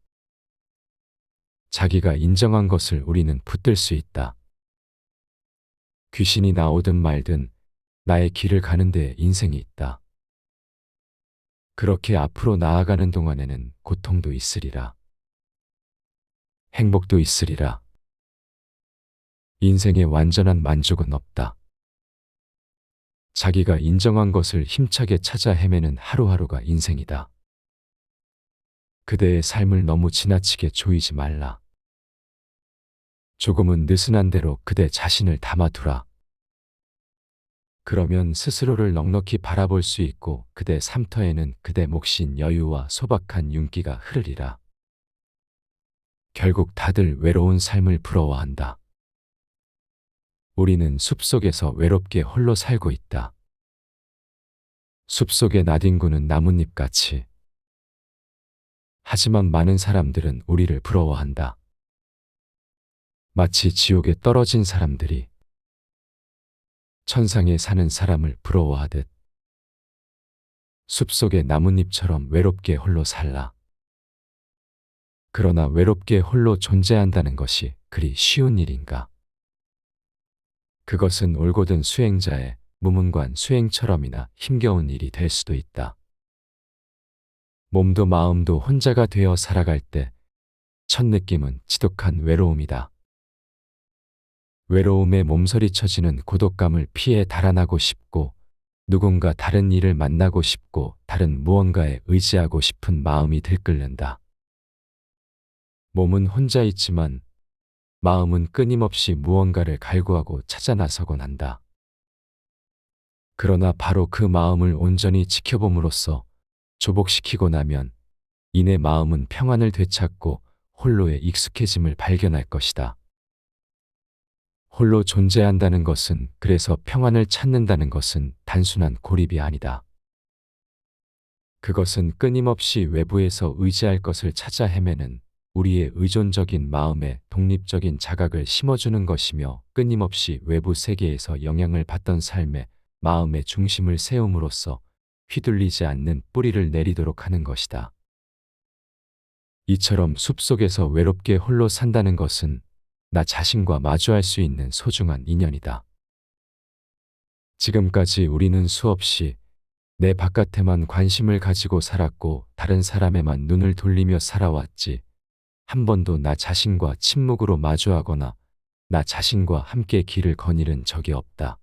자기가 인정한 것을 우리는 붙들 수 있다. 귀신이 나오든 말든 나의 길을 가는 데에 인생이 있다. 그렇게 앞으로 나아가는 동안에는 고통도 있으리라. 행복도 있으리라. 인생에 완전한 만족은 없다. 자기가 인정한 것을 힘차게 찾아 헤매는 하루하루가 인생이다. 그대의 삶을 너무 지나치게 조이지 말라. 조금은 느슨한 대로 그대 자신을 담아두라. 그러면 스스로를 넉넉히 바라볼 수 있고 그대 삶터에는 그대 몫인 여유와 소박한 윤기가 흐르리라. 결국 다들 외로운 삶을 부러워한다. 우리는 숲속에서 외롭게 홀로 살고 있다. 숲속의 나뒹구는 나뭇잎같이. 하지만 많은 사람들은 우리를 부러워한다. 마치 지옥에 떨어진 사람들이 천상에 사는 사람을 부러워하듯 숲속의 나뭇잎처럼 외롭게 홀로 살라. 그러나 외롭게 홀로 존재한다는 것이 그리 쉬운 일인가? 그것은 올곧은 수행자의 무문관 수행처럼이나 힘겨운 일이 될 수도 있다. 몸도 마음도 혼자가 되어 살아갈 때 첫 느낌은 지독한 외로움이다. 외로움에 몸서리쳐지는 고독감을 피해 달아나고 싶고 누군가 다른 이를 만나고 싶고 다른 무언가에 의지하고 싶은 마음이 들끓는다. 몸은 혼자 있지만 마음은 끊임없이 무언가를 갈구하고 찾아 나서곤 한다. 그러나 바로 그 마음을 온전히 지켜봄으로써 조복시키고 나면 이내 마음은 평안을 되찾고 홀로의 익숙해짐을 발견할 것이다. 홀로 존재한다는 것은, 그래서 평안을 찾는다는 것은 단순한 고립이 아니다. 그것은 끊임없이 외부에서 의지할 것을 찾아 헤매는 우리의 의존적인 마음에 독립적인 자각을 심어주는 것이며, 끊임없이 외부 세계에서 영향을 받던 삶에 마음의 중심을 세움으로써 휘둘리지 않는 뿌리를 내리도록 하는 것이다. 이처럼 숲속에서 외롭게 홀로 산다는 것은 나 자신과 마주할 수 있는 소중한 인연이다. 지금까지 우리는 수없이 내 바깥에만 관심을 가지고 살았고 다른 사람에만 눈을 돌리며 살아왔지, 한 번도 나 자신과 침묵으로 마주하거나 나 자신과 함께 길을 거닐은 적이 없다.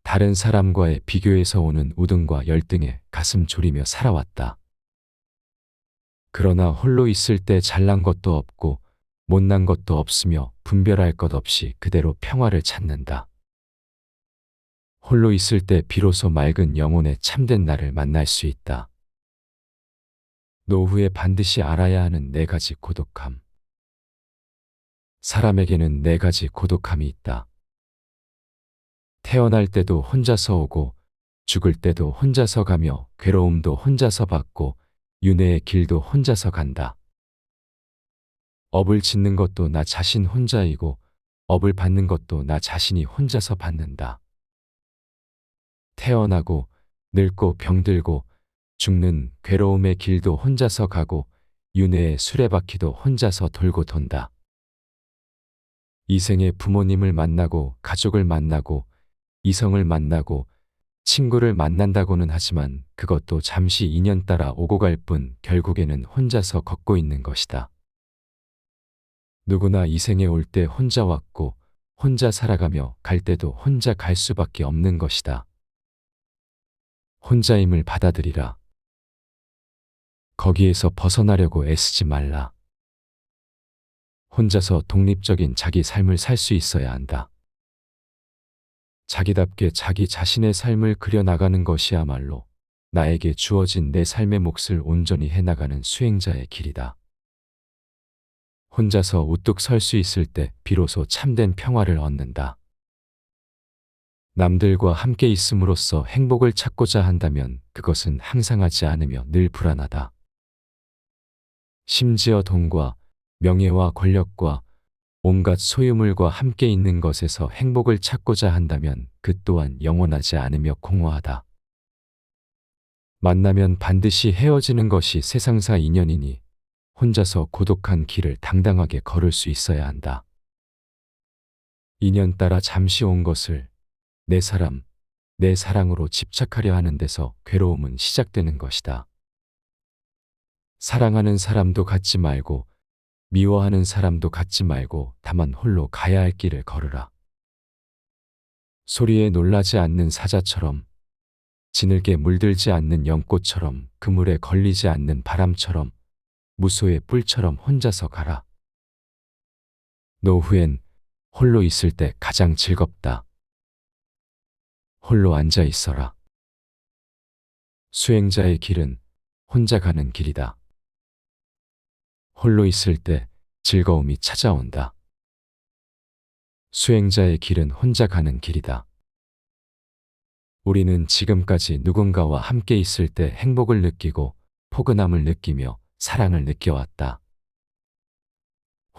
다른 사람과의 비교에서 오는 우등과 열등에 가슴 졸이며 살아왔다. 그러나 홀로 있을 때 잘난 것도 없고 못난 것도 없으며 분별할 것 없이 그대로 평화를 찾는다. 홀로 있을 때 비로소 맑은 영혼의 참된 나를 만날 수 있다. 노후에 반드시 알아야 하는 네 가지 고독함. 사람에게는 네 가지 고독함이 있다. 태어날 때도 혼자서 오고 죽을 때도 혼자서 가며 괴로움도 혼자서 받고 윤회의 길도 혼자서 간다. 업을 짓는 것도 나 자신 혼자이고 업을 받는 것도 나 자신이 혼자서 받는다. 태어나고 늙고 병들고 죽는 괴로움의 길도 혼자서 가고 윤회의 수레바퀴도 혼자서 돌고 돈다. 이 생에 부모님을 만나고 가족을 만나고 이성을 만나고 친구를 만난다고는 하지만 그것도 잠시 인연 따라 오고 갈 뿐 결국에는 혼자서 걷고 있는 것이다. 누구나 이 생에 올 때 혼자 왔고 혼자 살아가며 갈 때도 혼자 갈 수밖에 없는 것이다. 혼자임을 받아들이라. 거기에서 벗어나려고 애쓰지 말라. 혼자서 독립적인 자기 삶을 살 수 있어야 한다. 자기답게 자기 자신의 삶을 그려나가는 것이야말로 나에게 주어진 내 삶의 몫을 온전히 해나가는 수행자의 길이다. 혼자서 우뚝 설 수 있을 때 비로소 참된 평화를 얻는다. 남들과 함께 있음으로써 행복을 찾고자 한다면 그것은 항상 하지 않으며 늘 불안하다. 심지어 돈과 명예와 권력과 온갖 소유물과 함께 있는 것에서 행복을 찾고자 한다면 그 또한 영원하지 않으며 공허하다. 만나면 반드시 헤어지는 것이 세상사 인연이니 혼자서 고독한 길을 당당하게 걸을 수 있어야 한다. 인연 따라 잠시 온 것을 내 사람, 내 사랑으로 집착하려 하는 데서 괴로움은 시작되는 것이다. 사랑하는 사람도 갖지 말고 미워하는 사람도 갖지 말고 다만 홀로 가야 할 길을 걸으라. 소리에 놀라지 않는 사자처럼, 지늘게 물들지 않는 연꽃처럼, 그물에 걸리지 않는 바람처럼, 무소의 뿔처럼 혼자서 가라. 노후엔 홀로 있을 때 가장 즐겁다. 홀로 앉아 있어라. 수행자의 길은 혼자 가는 길이다. 홀로 있을 때 즐거움이 찾아온다. 수행자의 길은 혼자 가는 길이다. 우리는 지금까지 누군가와 함께 있을 때 행복을 느끼고 포근함을 느끼며 사랑을 느껴왔다.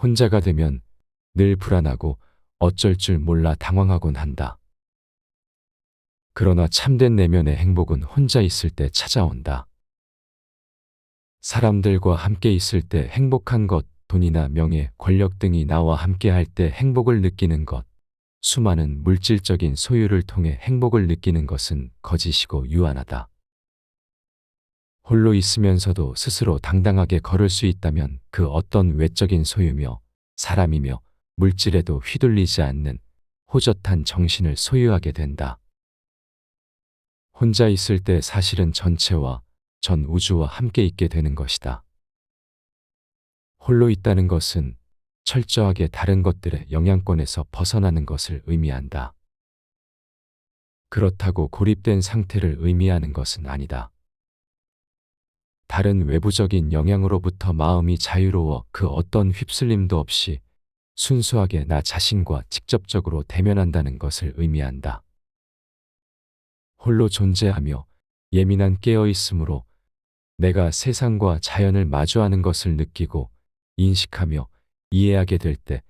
혼자가 되면 늘 불안하고 어쩔 줄 몰라 당황하곤 한다. 그러나 참된 내면의 행복은 혼자 있을 때 찾아온다. 사람들과 함께 있을 때 행복한 것, 돈이나 명예, 권력 등이 나와 함께 할 때 행복을 느끼는 것, 수많은 물질적인 소유를 통해 행복을 느끼는 것은 거짓이고 유한하다. 홀로 있으면서도 스스로 당당하게 걸을 수 있다면 그 어떤 외적인 소유며 사람이며 물질에도 휘둘리지 않는 호젓한 정신을 소유하게 된다. 혼자 있을 때 사실은 전체와 전 우주와 함께 있게 되는 것이다. 홀로 있다는 것은 철저하게 다른 것들의 영향권에서 벗어나는 것을 의미한다. 그렇다고 고립된 상태를 의미하는 것은 아니다. 다른 외부적인 영향으로부터 마음이 자유로워 그 어떤 휩쓸림도 없이 순수하게 나 자신과 직접적으로 대면한다는 것을 의미한다. 홀로 존재하며 예민한 깨어있음으로 내가 세상과 자연을 마주하는 것을 느끼고 인식하며 이해하게 될 때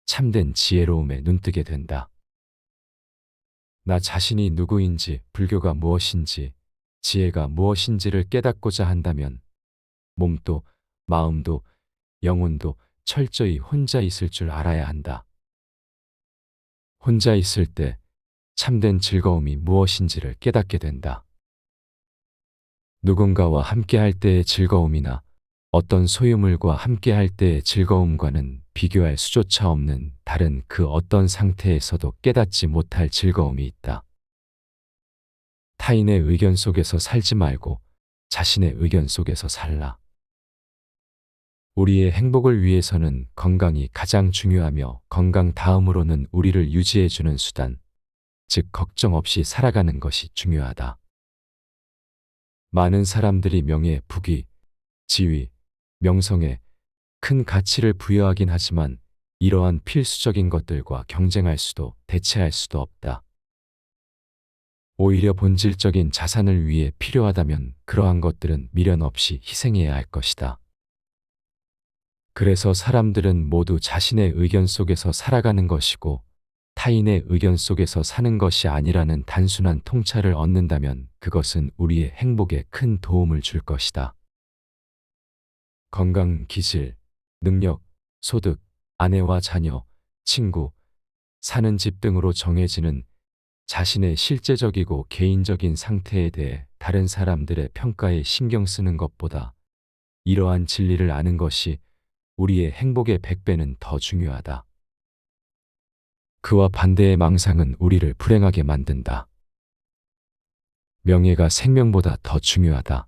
참된 지혜로움에 눈뜨게 된다. 나 자신이 누구인지, 불교가 무엇인지, 지혜가 무엇인지를 깨닫고자 한다면 몸도 마음도 영혼도 철저히 혼자 있을 줄 알아야 한다. 혼자 있을 때 참된 즐거움이 무엇인지를 깨닫게 된다. 누군가와 함께할 때의 즐거움이나 어떤 소유물과 함께할 때의 즐거움과는 비교할 수조차 없는 다른 그 어떤 상태에서도 깨닫지 못할 즐거움이 있다. 타인의 의견 속에서 살지 말고 자신의 의견 속에서 살라. 우리의 행복을 위해서는 건강이 가장 중요하며 건강 다음으로는 우리를 유지해주는 수단, 즉 걱정 없이 살아가는 것이 중요하다. 많은 사람들이 명예, 부귀, 지위, 명성에 큰 가치를 부여하긴 하지만 이러한 필수적인 것들과 경쟁할 수도 대체할 수도 없다. 오히려 본질적인 자산을 위해 필요하다면 그러한 것들은 미련 없이 희생해야 할 것이다. 그래서 사람들은 모두 자신의 의견 속에서 살아가는 것이고 타인의 의견 속에서 사는 것이 아니라는 단순한 통찰을 얻는다면 그것은 우리의 행복에 큰 도움을 줄 것이다. 건강, 기질, 능력, 소득, 아내와 자녀, 친구, 사는 집 등으로 정해지는 자신의 실제적이고 개인적인 상태에 대해 다른 사람들의 평가에 신경 쓰는 것보다 이러한 진리를 아는 것이 우리의 행복의 100배는 더 중요하다. 그와 반대의 망상은 우리를 불행하게 만든다. 명예가 생명보다 더 중요하다.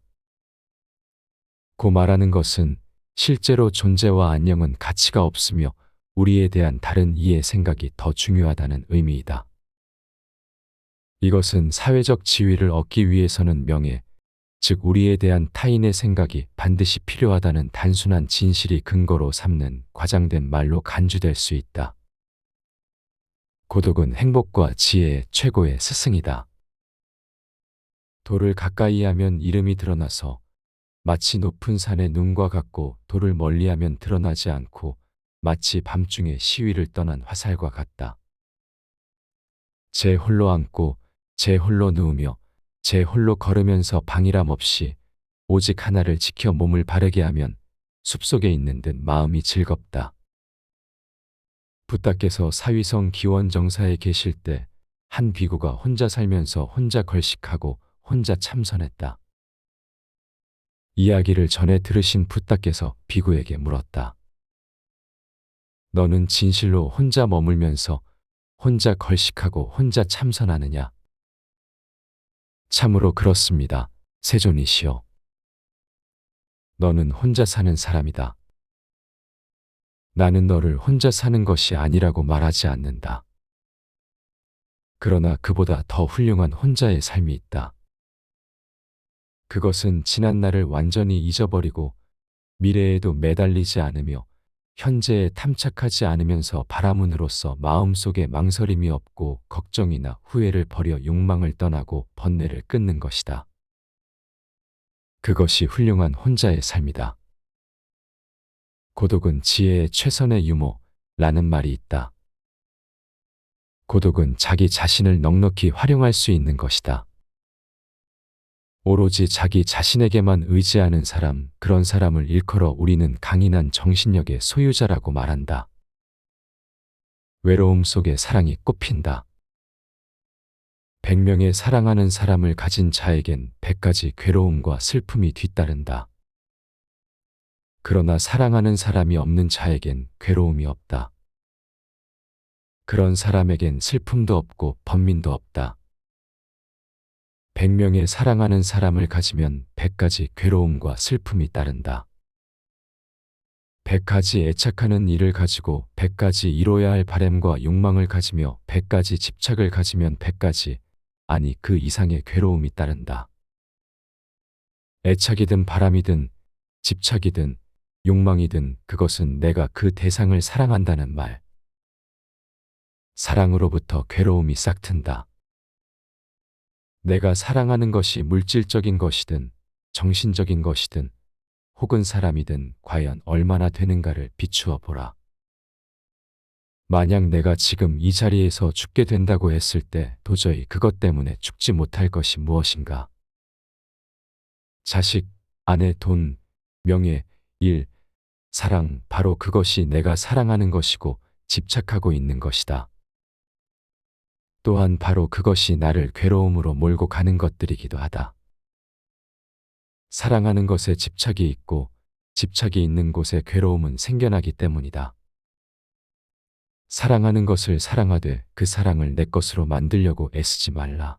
고 말하는 것은 실제로 존재와 안녕은 가치가 없으며 우리에 대한 다른 이의 생각이 더 중요하다는 의미이다. 이것은 사회적 지위를 얻기 위해서는 명예, 즉 우리에 대한 타인의 생각이 반드시 필요하다는 단순한 진실이 근거로 삼는 과장된 말로 간주될 수 있다. 고독은 행복과 지혜의 최고의 스승이다. 돌을 가까이 하면 이름이 드러나서 마치 높은 산의 눈과 같고 돌을 멀리하면 드러나지 않고 마치 밤중에 시위를 떠난 화살과 같다. 제 홀로 앉고 제 홀로 누우며 제 홀로 걸으면서 방일함 없이 오직 하나를 지켜 몸을 바르게 하면 숲속에 있는 듯 마음이 즐겁다. 부따께서 사위성 기원정사에 계실 때 한 비구가 혼자 살면서 혼자 걸식하고 혼자 참선했다. 이야기를 전에 들으신 부따께서 비구에게 물었다. 너는 진실로 혼자 머물면서 혼자 걸식하고 혼자 참선하느냐? 참으로 그렇습니다. 세존이시여. 너는 혼자 사는 사람이다. 나는 너를 혼자 사는 것이 아니라고 말하지 않는다. 그러나 그보다 더 훌륭한 혼자의 삶이 있다. 그것은 지난 날을 완전히 잊어버리고 미래에도 매달리지 않으며 현재에 탐착하지 않으면서 바라문으로써 마음속에 망설임이 없고 걱정이나 후회를 버려 욕망을 떠나고 번뇌를 끊는 것이다. 그것이 훌륭한 혼자의 삶이다. 고독은 지혜의 최선의 유모라는 말이 있다. 고독은 자기 자신을 넉넉히 활용할 수 있는 것이다. 오로지 자기 자신에게만 의지하는 사람, 그런 사람을 일컬어 우리는 강인한 정신력의 소유자라고 말한다. 외로움 속에 사랑이 꽃핀다. 100명의 사랑하는 사람을 가진 자에겐 100가지 괴로움과 슬픔이 뒤따른다. 그러나 사랑하는 사람이 없는 자에겐 괴로움이 없다. 그런 사람에겐 슬픔도 없고 번민도 없다. 100명의 사랑하는 사람을 가지면 100가지 괴로움과 슬픔이 따른다. 100가지 애착하는 일을 가지고 100가지 이뤄야 할 바램과 욕망을 가지며 100가지 집착을 가지면 100가지, 아니 그 이상의 괴로움이 따른다. 애착이든 바람이든 집착이든 욕망이든 그것은 내가 그 대상을 사랑한다는 말. 사랑으로부터 괴로움이 싹튼다. 내가 사랑하는 것이 물질적인 것이든 정신적인 것이든 혹은 사람이든 과연 얼마나 되는가를 비추어 보라. 만약 내가 지금 이 자리에서 죽게 된다고 했을 때 도저히 그것 때문에 죽지 못할 것이 무엇인가? 자식, 아내, 돈, 명예, 일, 사랑, 바로 그것이 내가 사랑하는 것이고 집착하고 있는 것이다. 또한 바로 그것이 나를 괴로움으로 몰고 가는 것들이기도 하다. 사랑하는 것에 집착이 있고 집착이 있는 곳에 괴로움은 생겨나기 때문이다. 사랑하는 것을 사랑하되 그 사랑을 내 것으로 만들려고 애쓰지 말라.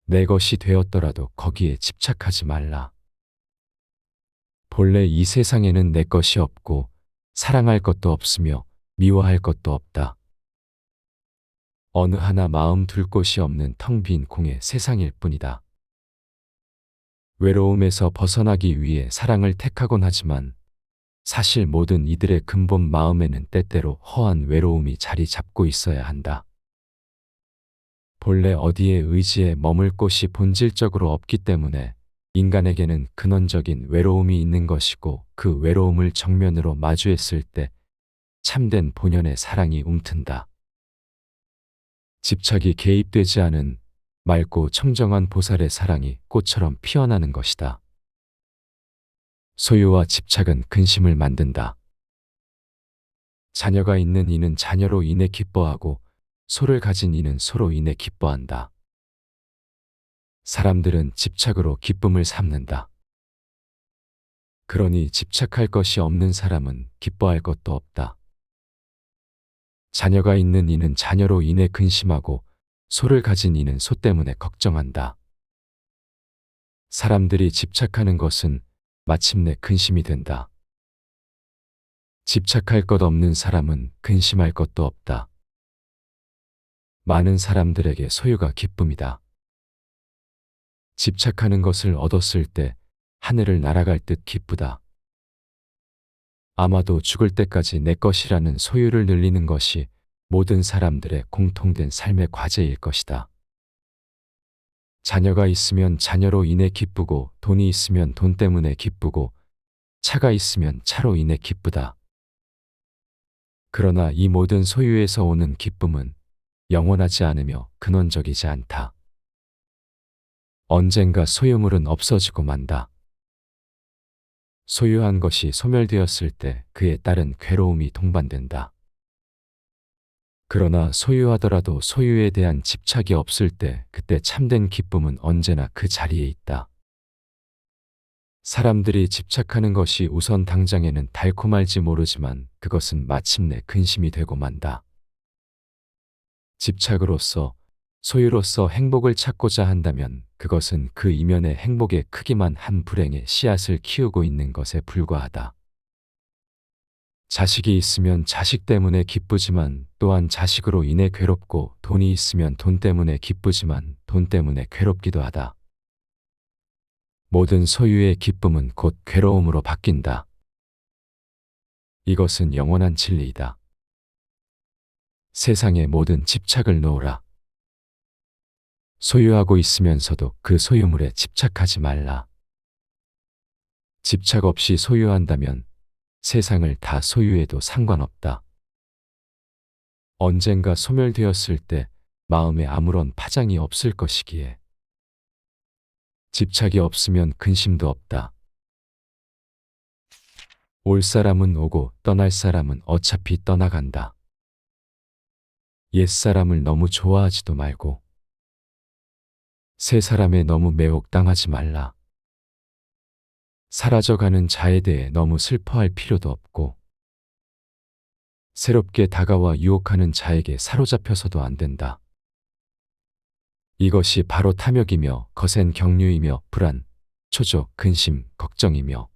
내 것이 되었더라도 거기에 집착하지 말라. 본래 이 세상에는 내 것이 없고 사랑할 것도 없으며 미워할 것도 없다. 어느 하나 마음 둘 곳이 없는 텅 빈 공의 세상일 뿐이다. 외로움에서 벗어나기 위해 사랑을 택하곤 하지만 사실 모든 이들의 근본 마음에는 때때로 허한 외로움이 자리 잡고 있어야 한다. 본래 어디에 의지에 머물 곳이 본질적으로 없기 때문에 인간에게는 근원적인 외로움이 있는 것이고 그 외로움을 정면으로 마주했을 때 참된 본연의 사랑이 움튼다. 집착이 개입되지 않은 맑고 청정한 보살의 사랑이 꽃처럼 피어나는 것이다. 소유와 집착은 근심을 만든다. 자녀가 있는 이는 자녀로 인해 기뻐하고 소를 가진 이는 소로 인해 기뻐한다. 사람들은 집착으로 기쁨을 삼는다. 그러니 집착할 것이 없는 사람은 기뻐할 것도 없다. 자녀가 있는 이는 자녀로 인해 근심하고 소를 가진 이는 소 때문에 걱정한다. 사람들이 집착하는 것은 마침내 근심이 된다. 집착할 것 없는 사람은 근심할 것도 없다. 많은 사람들에게 소유가 기쁨이다. 집착하는 것을 얻었을 때 하늘을 날아갈 듯 기쁘다. 아마도 죽을 때까지 내 것이라는 소유를 늘리는 것이 모든 사람들의 공통된 삶의 과제일 것이다. 자녀가 있으면 자녀로 인해 기쁘고 돈이 있으면 돈 때문에 기쁘고 차가 있으면 차로 인해 기쁘다. 그러나 이 모든 소유에서 오는 기쁨은 영원하지 않으며 근원적이지 않다. 언젠가 소유물은 없어지고 만다. 소유한 것이 소멸되었을 때 그에 따른 괴로움이 동반된다. 그러나 소유하더라도 소유에 대한 집착이 없을 때 그때 참된 기쁨은 언제나 그 자리에 있다. 사람들이 집착하는 것이 우선 당장에는 달콤할지 모르지만 그것은 마침내 근심이 되고 만다. 집착으로서 소유로서 행복을 찾고자 한다면 그것은 그 이면의 행복의 크기만 한 불행의 씨앗을 키우고 있는 것에 불과하다. 자식이 있으면 자식 때문에 기쁘지만 또한 자식으로 인해 괴롭고 돈이 있으면 돈 때문에 기쁘지만 돈 때문에 괴롭기도 하다. 모든 소유의 기쁨은 곧 괴로움으로 바뀐다. 이것은 영원한 진리이다. 세상의 모든 집착을 놓으라. 소유하고 있으면서도 그 소유물에 집착하지 말라. 집착 없이 소유한다면 세상을 다 소유해도 상관없다. 언젠가 소멸되었을 때 마음에 아무런 파장이 없을 것이기에 집착이 없으면 근심도 없다. 올 사람은 오고 떠날 사람은 어차피 떠나간다. 옛 사람을 너무 좋아하지도 말고 새 사람에 너무 매혹당하지 말라. 사라져가는 자에 대해 너무 슬퍼할 필요도 없고 새롭게 다가와 유혹하는 자에게 사로잡혀서도 안 된다. 이것이 바로 탐욕이며 거센 경륜이며 불안, 초조, 근심, 걱정이며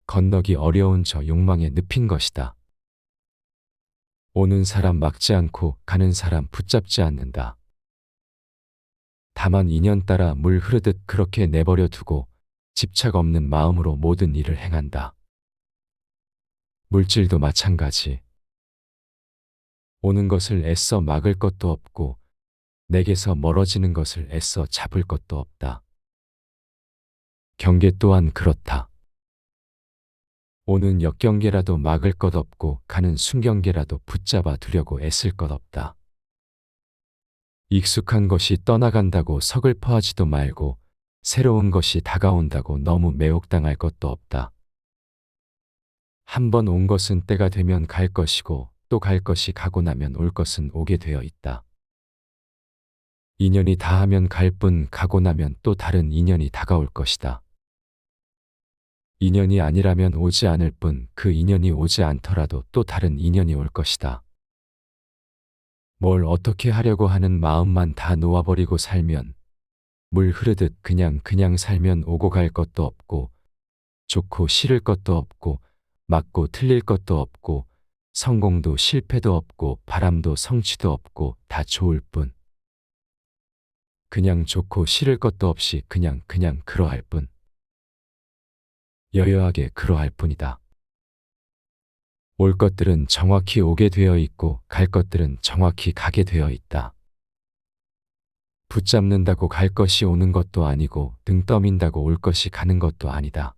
건너기 어려운 저 욕망에 늪인 것이다. 오는 사람 막지 않고 가는 사람 붙잡지 않는다. 다만 인연 따라 물 흐르듯 그렇게 내버려 두고 집착 없는 마음으로 모든 일을 행한다. 물질도 마찬가지. 오는 것을 애써 막을 것도 없고 내게서 멀어지는 것을 애써 잡을 것도 없다. 경계 또한 그렇다. 오는 역경계라도 막을 것 없고 가는 순경계라도 붙잡아 두려고 애쓸 것 없다. 익숙한 것이 떠나간다고 서글퍼하지도 말고 새로운 것이 다가온다고 너무 매혹당할 것도 없다. 한 번 온 것은 때가 되면 갈 것이고 또 갈 것이 가고 나면 올 것은 오게 되어 있다. 인연이 다하면 갈 뿐 가고 나면 또 다른 인연이 다가올 것이다. 인연이 아니라면 오지 않을 뿐 그 인연이 오지 않더라도 또 다른 인연이 올 것이다. 뭘 어떻게 하려고 하는 마음만 다 놓아버리고 살면 물 흐르듯 그냥 살면 오고 갈 것도 없고 좋고 싫을 것도 없고 맞고 틀릴 것도 없고 성공도 실패도 없고 바람도 성취도 없고 다 좋을 뿐. 그냥 좋고 싫을 것도 없이 그냥 그러할 뿐. 여여하게 그러할 뿐이다. 올 것들은 정확히 오게 되어 있고 갈 것들은 정확히 가게 되어 있다. 붙잡는다고 갈 것이 오는 것도 아니고 등 떠민다고 올 것이 가는 것도 아니다.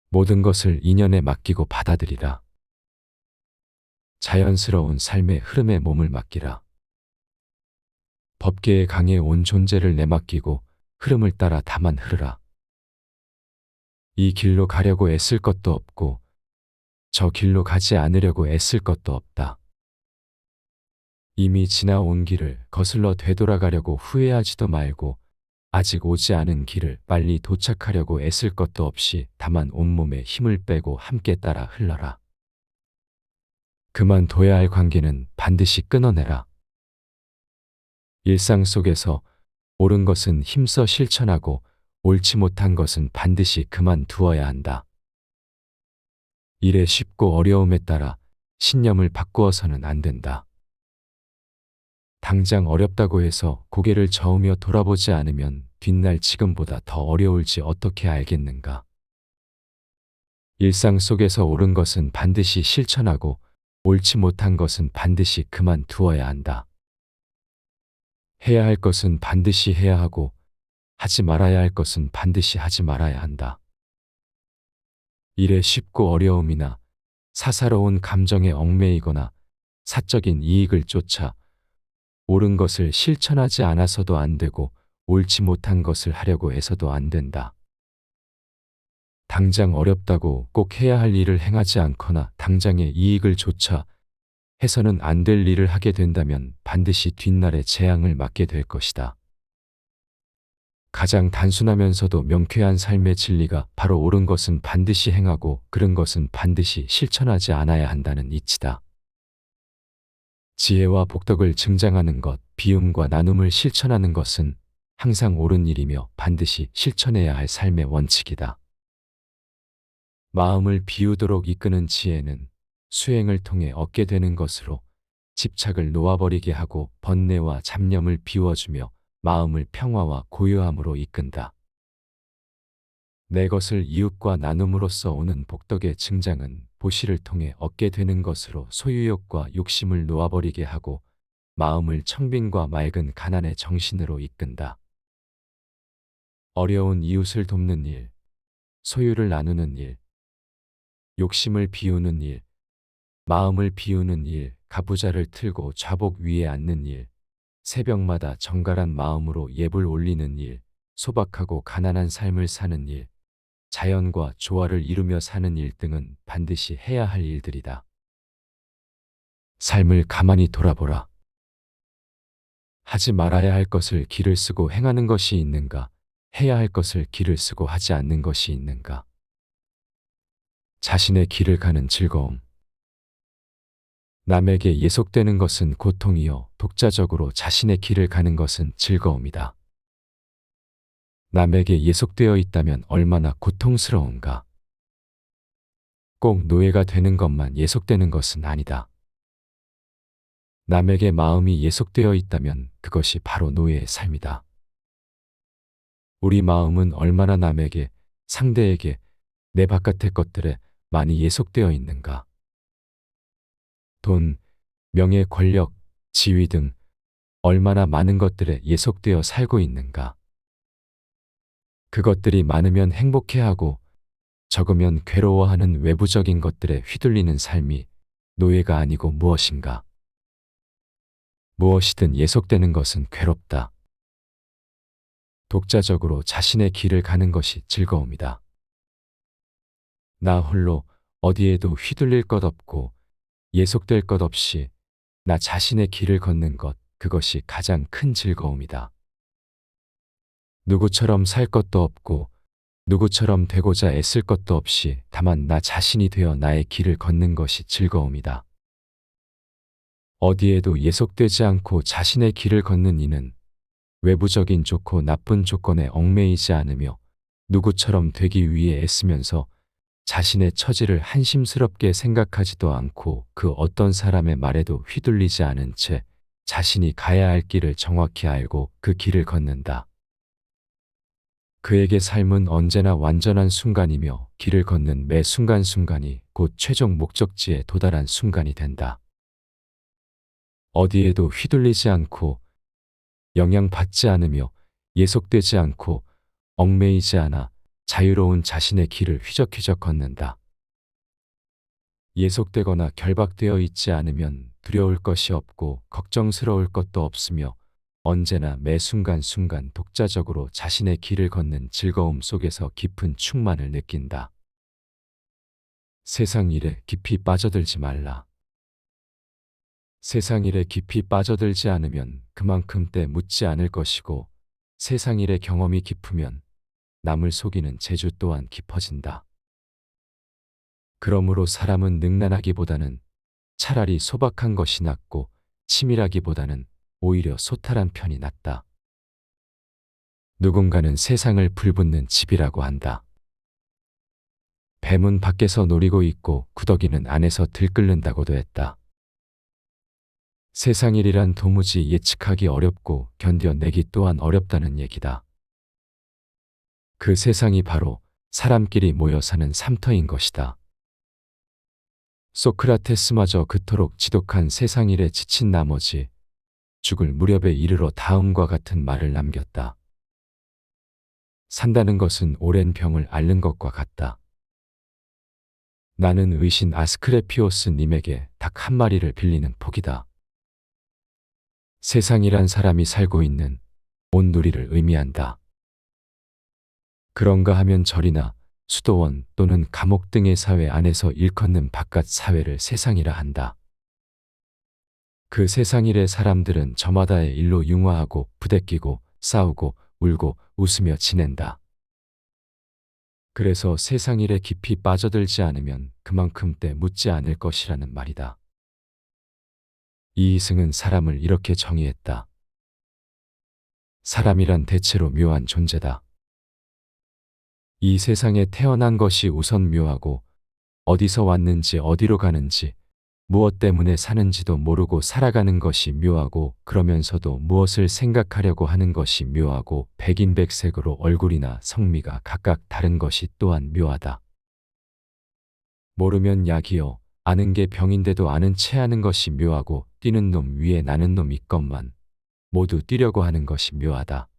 모든 것을 인연에 맡기고 받아들이라. 자연스러운 삶의 흐름에 몸을 맡기라. 법계의 강에 온 존재를 내맡기고 흐름을 따라 다만 흐르라. 이 길로 가려고 애쓸 것도 없고 저 길로 가지 않으려고 애쓸 것도 없다. 이미 지나온 길을 거슬러 되돌아가려고 후회하지도 말고 아직 오지 않은 길을 빨리 도착하려고 애쓸 것도 없이 다만 온몸에 힘을 빼고 함께 따라 흘러라. 그만둬야 할 관계는 반드시 끊어내라. 일상 속에서 옳은 것은 힘써 실천하고 옳지 못한 것은 반드시 그만두어야 한다. 일의 쉽고 어려움에 따라 신념을 바꾸어서는 안 된다. 당장 어렵다고 해서 고개를 저으며 돌아보지 않으면 뒷날 지금보다 더 어려울지 어떻게 알겠는가. 일상 속에서 옳은 것은 반드시 실천하고 옳지 못한 것은 반드시 그만두어야 한다. 해야 할 것은 반드시 해야 하고 하지 말아야 할 것은 반드시 하지 말아야 한다. 일의 쉽고 어려움이나 사사로운 감정에 얽매이거나 사적인 이익을 쫓아 옳은 것을 실천하지 않아서도 안 되고 옳지 못한 것을 하려고 해서도 안 된다. 당장 어렵다고 꼭 해야 할 일을 행하지 않거나 당장의 이익을 쫓아 해서는 안 될 일을 하게 된다면 반드시 뒷날에 재앙을 맞게 될 것이다. 가장 단순하면서도 명쾌한 삶의 진리가 바로 옳은 것은 반드시 행하고 그른 것은 반드시 실천하지 않아야 한다는 이치다. 지혜와 복덕을 증장하는 것, 비움과 나눔을 실천하는 것은 항상 옳은 일이며 반드시 실천해야 할 삶의 원칙이다. 마음을 비우도록 이끄는 지혜는 수행을 통해 얻게 되는 것으로 집착을 놓아버리게 하고 번뇌와 잡념을 비워주며 마음을 평화와 고요함으로 이끈다. 내 것을 이웃과 나눔으로써 오는 복덕의 증장은 보시를 통해 얻게 되는 것으로 소유욕과 욕심을 놓아버리게 하고 마음을 청빈과 맑은 가난의 정신으로 이끈다. 어려운 이웃을 돕는 일, 소유를 나누는 일, 욕심을 비우는 일, 마음을 비우는 일, 가부좌를 틀고 좌복 위에 앉는 일, 새벽마다 정갈한 마음으로 예불 올리는 일, 소박하고 가난한 삶을 사는 일, 자연과 조화를 이루며 사는 일 등은 반드시 해야 할 일들이다. 삶을 가만히 돌아보라. 하지 말아야 할 것을 기를 쓰고 행하는 것이 있는가? 해야 할 것을 기를 쓰고 하지 않는 것이 있는가? 자신의 길을 가는 즐거움. 남에게 예속되는 것은 고통이요 독자적으로 자신의 길을 가는 것은 즐거움이다. 남에게 예속되어 있다면 얼마나 고통스러운가. 꼭 노예가 되는 것만 예속되는 것은 아니다. 남에게 마음이 예속되어 있다면 그것이 바로 노예의 삶이다. 우리 마음은 얼마나 남에게, 상대에게, 내 바깥의 것들에 많이 예속되어 있는가? 돈, 명예, 권력, 지위 등 얼마나 많은 것들에 예속되어 살고 있는가? 그것들이 많으면 행복해하고 적으면 괴로워하는 외부적인 것들에 휘둘리는 삶이 노예가 아니고 무엇인가? 무엇이든 예속되는 것은 괴롭다. 독자적으로 자신의 길을 가는 것이 즐거움이다. 나 홀로 어디에도 휘둘릴 것 없고 예속될 것 없이 나 자신의 길을 걷는 것, 그것이 가장 큰 즐거움이다. 누구처럼 살 것도 없고 누구처럼 되고자 애쓸 것도 없이 다만 나 자신이 되어 나의 길을 걷는 것이 즐거움이다. 어디에도 예속되지 않고 자신의 길을 걷는 이는 외부적인 좋고 나쁜 조건에 얽매이지 않으며 누구처럼 되기 위해 애쓰면서 자신의 처지를 한심스럽게 생각하지도 않고 그 어떤 사람의 말에도 휘둘리지 않은 채 자신이 가야 할 길을 정확히 알고 그 길을 걷는다. 그에게 삶은 언제나 완전한 순간이며 길을 걷는 매 순간순간이 곧 최종 목적지에 도달한 순간이 된다. 어디에도 휘둘리지 않고 영향받지 않으며 예속되지 않고 얽매이지 않아 자유로운 자신의 길을 휘적휘적 걷는다. 예속되거나 결박되어 있지 않으면 두려울 것이 없고 걱정스러울 것도 없으며 언제나 매 순간순간 독자적으로 자신의 길을 걷는 즐거움 속에서 깊은 충만을 느낀다. 세상 일에 깊이 빠져들지 말라. 세상 일에 깊이 빠져들지 않으면 그만큼 때 묻지 않을 것이고 세상 일의 경험이 깊으면 남을 속이는 재주 또한 깊어진다. 그러므로 사람은 능란하기보다는 차라리 소박한 것이 낫고 치밀하기보다는 오히려 소탈한 편이 낫다. 누군가는 세상을 불붙는 집이라고 한다. 뱀은 밖에서 노리고 있고 구더기는 안에서 들끓는다고도 했다. 세상 일이란 도무지 예측하기 어렵고 견뎌내기 또한 어렵다는 얘기다. 그 세상이 바로 사람끼리 모여 사는 삼터인 것이다. 소크라테스마저 그토록 지독한 세상 일에 지친 나머지 죽을 무렵에 이르러 다음과 같은 말을 남겼다. 산다는 것은 오랜 병을 앓는 것과 같다. 나는 의신 아스크레피오스 님에게 닭 한 마리를 빌리는 폭이다. 세상이란 사람이 살고 있는 온 누리를 의미한다. 그런가 하면 절이나 수도원 또는 감옥 등의 사회 안에서 일컫는 바깥 사회를 세상이라 한다. 그 세상 일의 사람들은 저마다의 일로 융화하고 부대끼고 싸우고 울고 웃으며 지낸다. 그래서 세상 일에 깊이 빠져들지 않으면 그만큼 때 묻지 않을 것이라는 말이다. 이이승은 사람을 이렇게 정의했다. 사람이란 대체로 묘한 존재다. 이 세상에 태어난 것이 우선 묘하고 어디서 왔는지 어디로 가는지 무엇 때문에 사는지도 모르고 살아가는 것이 묘하고 그러면서도 무엇을 생각하려고 하는 것이 묘하고 백인백색으로 얼굴이나 성미가 각각 다른 것이 또한 묘하다. 모르면 약이요. 아는 게 병인데도 아는 채 하는 것이 묘하고 뛰는 놈 위에 나는 놈 있건만 모두 뛰려고 하는 것이 묘하다.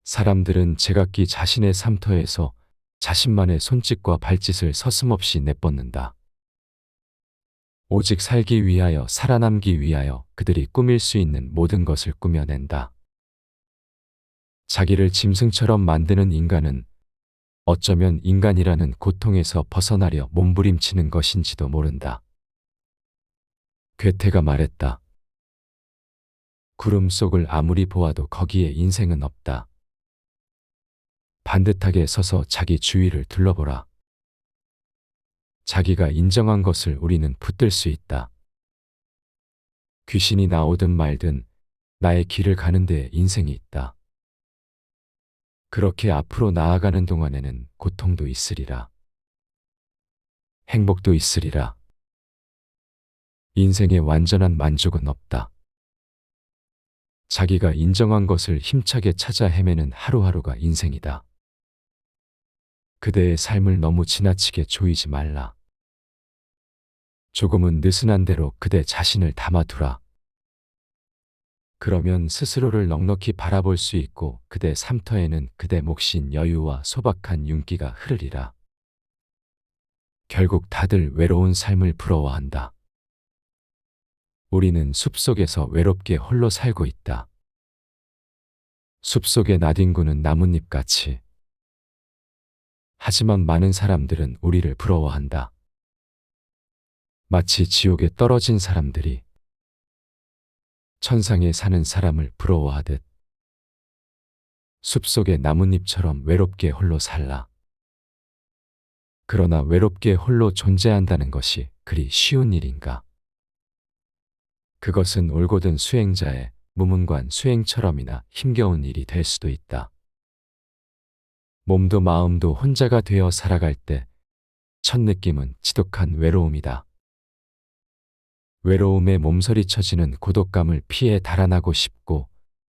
사람들은 제각기 자신의 삶터에서 자신만의 손짓과 발짓을 서슴없이 내뻗는다. 오직 살기 위하여 살아남기 위하여 그들이 꾸밀 수 있는 모든 것을 꾸며낸다. 자기를 짐승처럼 만드는 인간은 어쩌면 인간이라는 고통에서 벗어나려 몸부림치는 것인지도 모른다. 괴테가 말했다. 구름 속을 아무리 보아도 거기에 인생은 없다. 반듯하게 서서 자기 주위를 둘러보라. 자기가 인정한 것을 우리는 붙들 수 있다. 귀신이 나오든 말든 나의 길을 가는 데에 인생이 있다. 그렇게 앞으로 나아가는 동안에는 고통도 있으리라. 행복도 있으리라. 인생에 완전한 만족은 없다. 자기가 인정한 것을 힘차게 찾아 헤매는 하루하루가 인생이다. 그대의 삶을 너무 지나치게 조이지 말라. 조금은 느슨한 대로 그대 자신을 담아두라. 그러면 스스로를 넉넉히 바라볼 수 있고 그대 삶터에는 그대 몫인 여유와 소박한 윤기가 흐르리라. 결국 다들 외로운 삶을 부러워한다. 우리는 숲속에서 외롭게 홀로 살고 있다. 숲속의 나뒹구는 나뭇잎같이. 하지만 많은 사람들은 우리를 부러워한다. 마치 지옥에 떨어진 사람들이 천상에 사는 사람을 부러워하듯 숲속의 나뭇잎처럼 외롭게 홀로 살라. 그러나 외롭게 홀로 존재한다는 것이 그리 쉬운 일인가? 그것은 올곧은 수행자의 무문관 수행처럼이나 힘겨운 일이 될 수도 있다. 몸도 마음도 혼자가 되어 살아갈 때 첫 느낌은 지독한 외로움이다. 외로움에 몸서리쳐지는 고독감을 피해 달아나고 싶고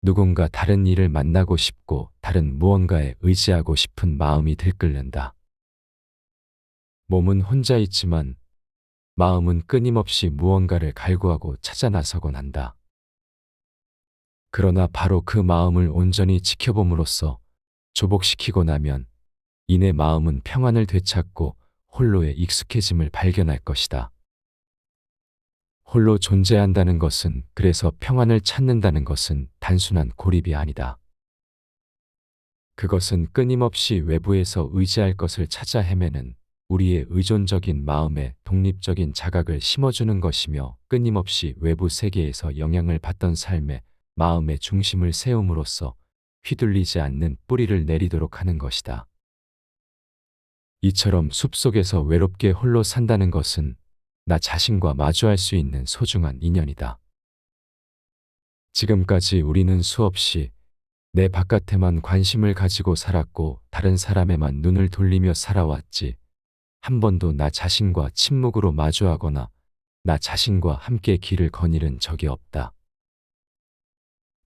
누군가 다른 이를 만나고 싶고 다른 무언가에 의지하고 싶은 마음이 들끓는다. 몸은 혼자 있지만 마음은 끊임없이 무언가를 갈구하고 찾아 나서곤 한다. 그러나 바로 그 마음을 온전히 지켜봄으로써 조복시키고 나면 이내 마음은 평안을 되찾고 홀로의 익숙해짐을 발견할 것이다. 홀로 존재한다는 것은, 그래서 평안을 찾는다는 것은 단순한 고립이 아니다. 그것은 끊임없이 외부에서 의지할 것을 찾아 헤매는 우리의 의존적인 마음에 독립적인 자각을 심어주는 것이며 끊임없이 외부 세계에서 영향을 받던 삶에 마음의 중심을 세움으로써 휘둘리지 않는 뿌리를 내리도록 하는 것이다. 이처럼 숲속에서 외롭게 홀로 산다는 것은 나 자신과 마주할 수 있는 소중한 인연이다. 지금까지 우리는 수없이 내 바깥에만 관심을 가지고 살았고 다른 사람에만 눈을 돌리며 살아왔지, 한 번도 나 자신과 침묵으로 마주하거나 나 자신과 함께 길을 거닐은 적이 없다.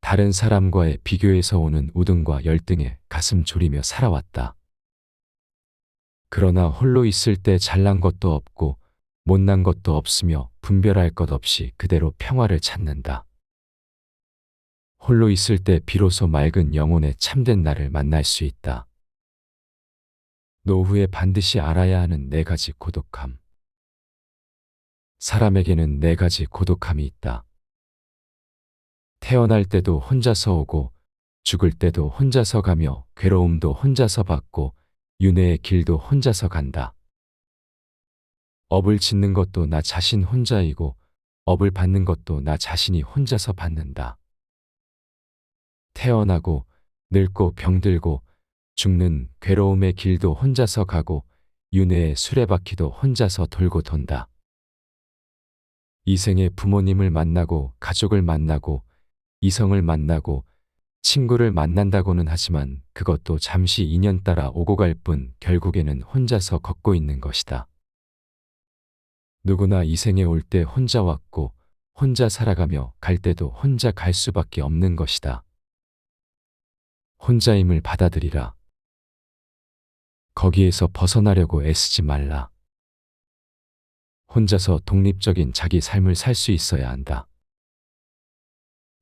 다른 사람과의 비교에서 오는 우등과 열등에 가슴 졸이며 살아왔다. 그러나 홀로 있을 때 잘난 것도 없고 못난 것도 없으며 분별할 것 없이 그대로 평화를 찾는다. 홀로 있을 때 비로소 맑은 영혼의 참된 나를 만날 수 있다. 노후에 반드시 알아야 하는 네 가지 고독함. 사람에게는 네 가지 고독함이 있다. 태어날 때도 혼자서 오고 죽을 때도 혼자서 가며 괴로움도 혼자서 받고 윤회의 길도 혼자서 간다. 업을 짓는 것도 나 자신 혼자이고 업을 받는 것도 나 자신이 혼자서 받는다. 태어나고 늙고 병들고 죽는 괴로움의 길도 혼자서 가고 윤회의 수레바퀴도 혼자서 돌고 돈다. 이 생에 부모님을 만나고 가족을 만나고 이성을 만나고 친구를 만난다고는 하지만 그것도 잠시 인연 따라 오고 갈 뿐 결국에는 혼자서 걷고 있는 것이다. 누구나 이 생에 올 때 혼자 왔고 혼자 살아가며 갈 때도 혼자 갈 수밖에 없는 것이다. 혼자임을 받아들이라. 거기에서 벗어나려고 애쓰지 말라. 혼자서 독립적인 자기 삶을 살 수 있어야 한다.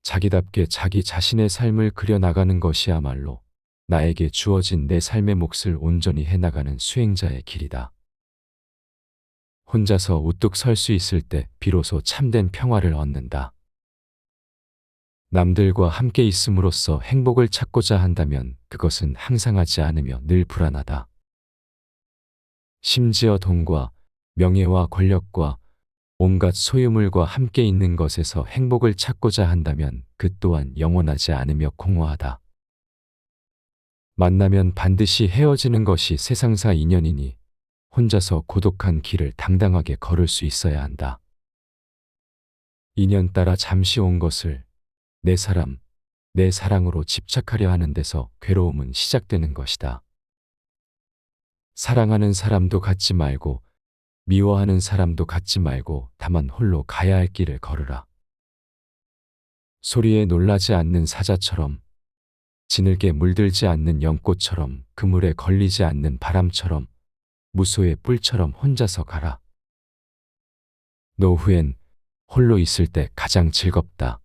자기답게 자기 자신의 삶을 그려나가는 것이야말로 나에게 주어진 내 삶의 몫을 온전히 해나가는 수행자의 길이다. 혼자서 우뚝 설 수 있을 때 비로소 참된 평화를 얻는다. 남들과 함께 있음으로써 행복을 찾고자 한다면 그것은 항상하지 않으며 늘 불안하다. 심지어 돈과 명예와 권력과 온갖 소유물과 함께 있는 것에서 행복을 찾고자 한다면 그 또한 영원하지 않으며 공허하다. 만나면 반드시 헤어지는 것이 세상사 인연이니 혼자서 고독한 길을 당당하게 걸을 수 있어야 한다. 인연 따라 잠시 온 것을 내 사람, 내 사랑으로 집착하려 하는 데서 괴로움은 시작되는 것이다. 사랑하는 사람도 갖지 말고 미워하는 사람도 갖지 말고 다만 홀로 가야 할 길을 걸으라. 소리에 놀라지 않는 사자처럼, 지늘게 물들지 않는 연꽃처럼, 그물에 걸리지 않는 바람처럼, 무소의 뿔처럼 혼자서 가라. 노후엔 홀로 있을 때 가장 즐겁다.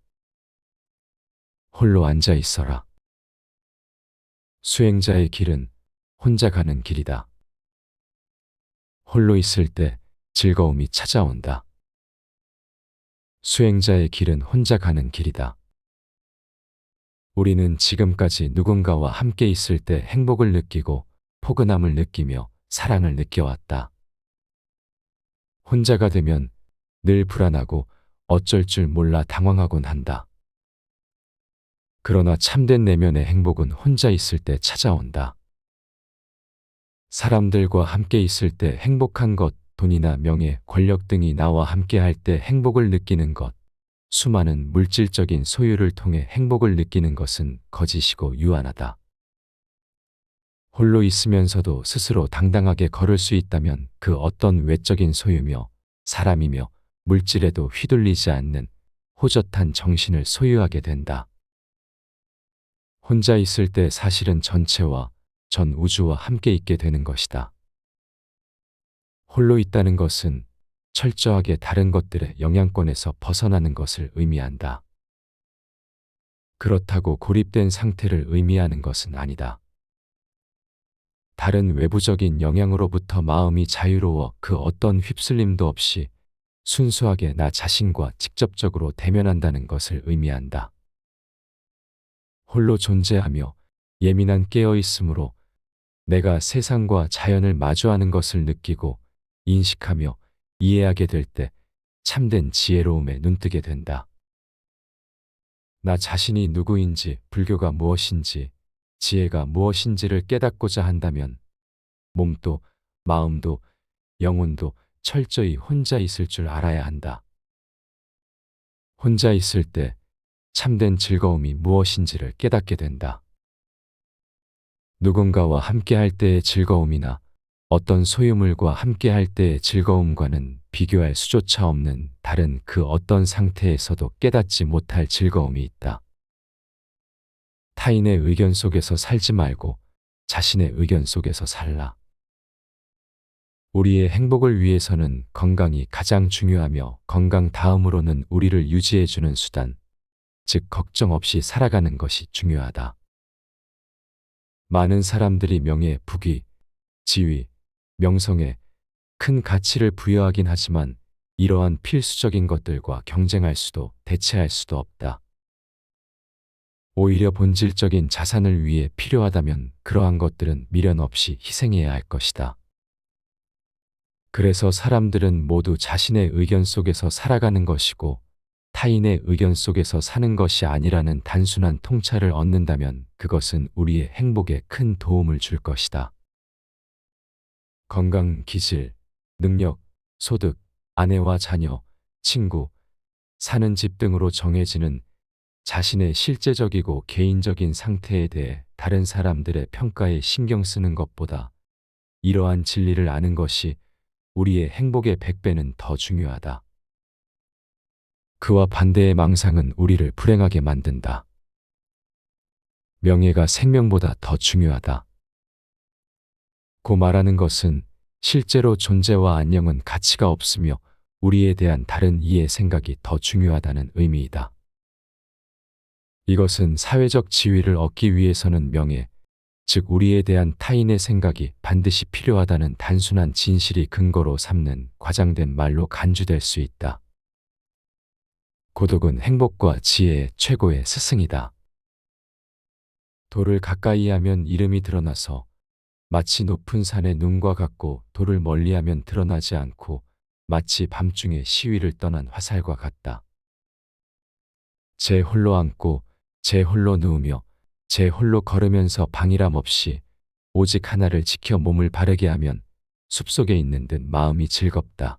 홀로 앉아 있어라. 수행자의 길은 혼자 가는 길이다. 홀로 있을 때 즐거움이 찾아온다. 수행자의 길은 혼자 가는 길이다. 우리는 지금까지 누군가와 함께 있을 때 행복을 느끼고 포근함을 느끼며 사랑을 느껴왔다. 혼자가 되면 늘 불안하고 어쩔 줄 몰라 당황하곤 한다. 그러나 참된 내면의 행복은 혼자 있을 때 찾아온다. 사람들과 함께 있을 때 행복한 것, 돈이나 명예, 권력 등이 나와 함께 할 때 행복을 느끼는 것, 수많은 물질적인 소유를 통해 행복을 느끼는 것은 거짓이고 유한하다. 홀로 있으면서도 스스로 당당하게 걸을 수 있다면 그 어떤 외적인 소유며 사람이며 물질에도 휘둘리지 않는 호젓한 정신을 소유하게 된다. 혼자 있을 때 사실은 전체와 전 우주와 함께 있게 되는 것이다. 홀로 있다는 것은 철저하게 다른 것들의 영향권에서 벗어나는 것을 의미한다. 그렇다고 고립된 상태를 의미하는 것은 아니다. 다른 외부적인 영향으로부터 마음이 자유로워 그 어떤 휩쓸림도 없이 순수하게 나 자신과 직접적으로 대면한다는 것을 의미한다. 홀로 존재하며 예민한 깨어있음으로 내가 세상과 자연을 마주하는 것을 느끼고 인식하며 이해하게 될 때 참된 지혜로움에 눈뜨게 된다. 나 자신이 누구인지, 불교가 무엇인지, 지혜가 무엇인지를 깨닫고자 한다면 몸도 마음도 영혼도 철저히 혼자 있을 줄 알아야 한다. 혼자 있을 때 참된 즐거움이 무엇인지를 깨닫게 된다. 누군가와 함께 할 때의 즐거움이나 어떤 소유물과 함께 할 때의 즐거움과는 비교할 수조차 없는 다른 그 어떤 상태에서도 깨닫지 못할 즐거움이 있다. 타인의 의견 속에서 살지 말고 자신의 의견 속에서 살라. 우리의 행복을 위해서는 건강이 가장 중요하며 건강 다음으로는 우리를 유지해주는 수단, 즉 걱정 없이 살아가는 것이 중요하다. 많은 사람들이 명예, 부귀, 지위, 명성에 큰 가치를 부여하긴 하지만 이러한 필수적인 것들과 경쟁할 수도 대체할 수도 없다. 오히려 본질적인 자산을 위해 필요하다면 그러한 것들은 미련 없이 희생해야 할 것이다. 그래서 사람들은 모두 자신의 의견 속에서 살아가는 것이고 타인의 의견 속에서 사는 것이 아니라는 단순한 통찰을 얻는다면 그것은 우리의 행복에 큰 도움을 줄 것이다. 건강, 기질, 능력, 소득, 아내와 자녀, 친구, 사는 집 등으로 정해지는 자신의 실제적이고 개인적인 상태에 대해 다른 사람들의 평가에 신경 쓰는 것보다 이러한 진리를 아는 것이 우리의 행복의 100배는 더 중요하다. 그와 반대의 망상은 우리를 불행하게 만든다. 명예가 생명보다 더 중요하다. 고 말하는 것은 실제로 존재와 안녕은 가치가 없으며 우리에 대한 다른 이의 생각이 더 중요하다는 의미이다. 이것은 사회적 지위를 얻기 위해서는 명예, 즉 우리에 대한 타인의 생각이 반드시 필요하다는 단순한 진실이 근거로 삼는 과장된 말로 간주될 수 있다. 고독은 행복과 지혜의 최고의 스승이다. 돌을 가까이 하면 이름이 드러나서 마치 높은 산의 눈과 같고 돌을 멀리하면 드러나지 않고 마치 밤중에 시위를 떠난 화살과 같다. 제 홀로 앉고 제 홀로 누우며 제 홀로 걸으면서 방일함 없이 오직 하나를 지켜 몸을 바르게 하면 숲속에 있는 듯 마음이 즐겁다.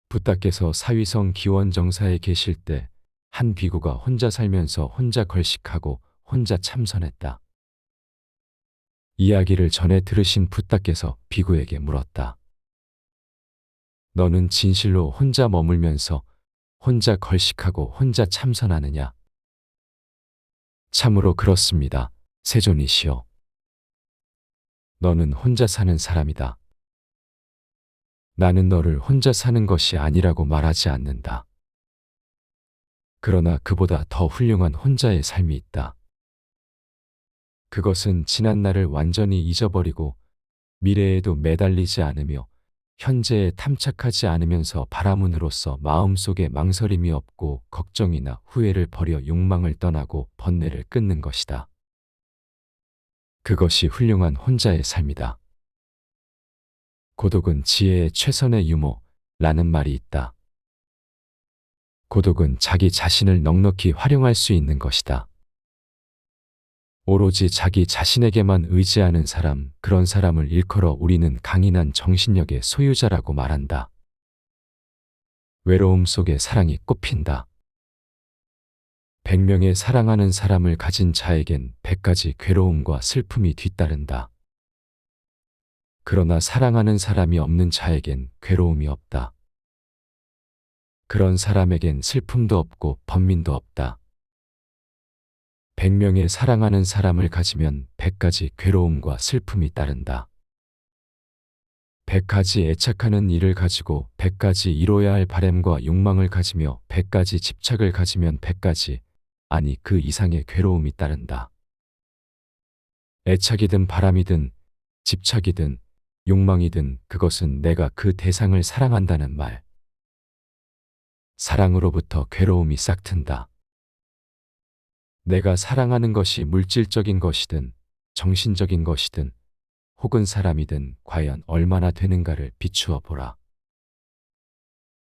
부따께서 사위성 기원정사에 계실 때 한 비구가 혼자 살면서 혼자 걸식하고 혼자 참선했다. 이야기를 전해 들으신 부따께서 비구에게 물었다. 너는 진실로 혼자 머물면서 혼자 걸식하고 혼자 참선하느냐? 참으로 그렇습니다. 세존이시여. 너는 혼자 사는 사람이다. 나는 너를 혼자 사는 것이 아니라고 말하지 않는다. 그러나 그보다 더 훌륭한 혼자의 삶이 있다. 그것은 지난 날을 완전히 잊어버리고 미래에도 매달리지 않으며 현재에 탐착하지 않으면서 바라문으로써 마음속에 망설임이 없고 걱정이나 후회를 버려 욕망을 떠나고 번뇌를 끊는 것이다. 그것이 훌륭한 혼자의 삶이다. 고독은 지혜의 최선의 유모라는 말이 있다. 고독은 자기 자신을 넉넉히 활용할 수 있는 것이다. 오로지 자기 자신에게만 의지하는 사람, 그런 사람을 일컬어 우리는 강인한 정신력의 소유자라고 말한다. 외로움 속에 사랑이 꽃핀다. 100명의 사랑하는 사람을 가진 자에겐 100가지 괴로움과 슬픔이 뒤따른다. 그러나 사랑하는 사람이 없는 자에겐 괴로움이 없다. 그런 사람에겐 슬픔도 없고 번민도 없다. 100명의 사랑하는 사람을 가지면 100가지 괴로움과 슬픔이 따른다. 100가지 애착하는 일을 가지고 100가지 이뤄야 할 바램과 욕망을 가지며 100가지 집착을 가지면 100가지, 아니 그 이상의 괴로움이 따른다. 애착이든 바람이든 집착이든 욕망이든 그것은 내가 그 대상을 사랑한다는 말. 사랑으로부터 괴로움이 싹튼다. 내가 사랑하는 것이 물질적인 것이든 정신적인 것이든 혹은 사람이든 과연 얼마나 되는가를 비추어 보라.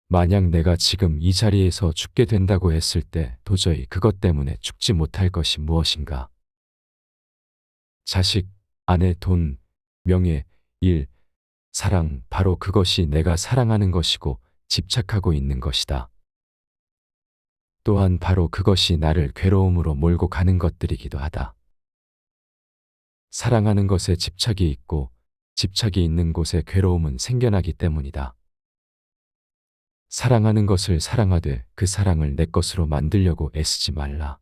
만약 내가 지금 이 자리에서 죽게 된다고 했을 때 도저히 그것 때문에 죽지 못할 것이 무엇인가? 자식, 아내, 돈, 명예, 일, 사랑, 바로 그것이 내가 사랑하는 것이고 집착하고 있는 것이다. 또한 바로 그것이 나를 괴로움으로 몰고 가는 것들이기도 하다. 사랑하는 것에 집착이 있고 집착이 있는 곳에 괴로움은 생겨나기 때문이다. 사랑하는 것을 사랑하되 그 사랑을 내 것으로 만들려고 애쓰지 말라.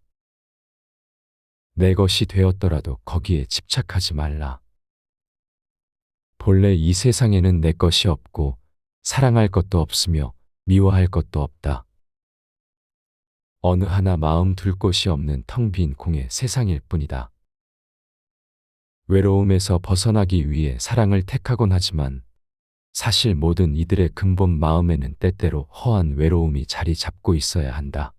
내 것이 되었더라도 거기에 집착하지 말라. 본래 이 세상에는 내 것이 없고 사랑할 것도 없으며 미워할 것도 없다. 어느 하나 마음 둘 곳이 없는 텅 빈 공의 세상일 뿐이다. 외로움에서 벗어나기 위해 사랑을 택하곤 하지만 사실 모든 이들의 근본 마음에는 때때로 허한 외로움이 자리 잡고 있어야 한다.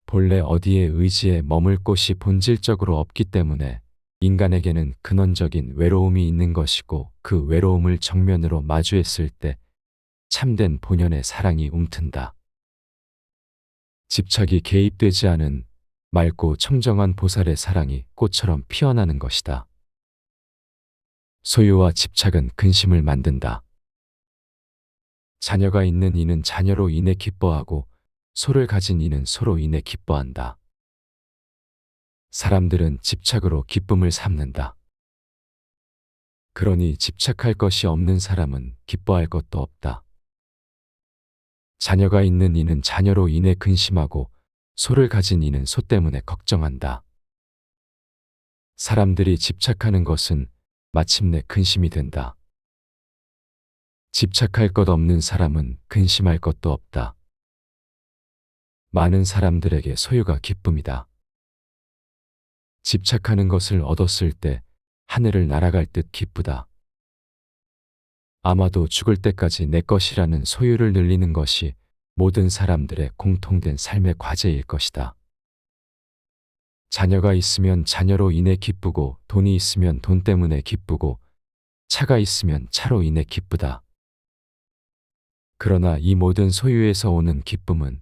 본래 어디에 의지해 머물 곳이 본질적으로 없기 때문에 인간에게는 근원적인 외로움이 있는 것이고 그 외로움을 정면으로 마주했을 때 참된 본연의 사랑이 움튼다. 집착이 개입되지 않은 맑고 청정한 보살의 사랑이 꽃처럼 피어나는 것이다. 소유와 집착은 근심을 만든다. 자녀가 있는 이는 자녀로 인해 기뻐하고 소를 가진 이는 소로 인해 기뻐한다. 사람들은 집착으로 기쁨을 삼는다. 그러니 집착할 것이 없는 사람은 기뻐할 것도 없다. 자녀가 있는 이는 자녀로 인해 근심하고 소를 가진 이는 소 때문에 걱정한다. 사람들이 집착하는 것은 마침내 근심이 된다. 집착할 것 없는 사람은 근심할 것도 없다. 많은 사람들에게 소유가 기쁨이다. 집착하는 것을 얻었을 때 하늘을 날아갈 듯 기쁘다. 아마도 죽을 때까지 내 것이라는 소유를 늘리는 것이 모든 사람들의 공통된 삶의 과제일 것이다. 자녀가 있으면 자녀로 인해 기쁘고 돈이 있으면 돈 때문에 기쁘고 차가 있으면 차로 인해 기쁘다. 그러나 이 모든 소유에서 오는 기쁨은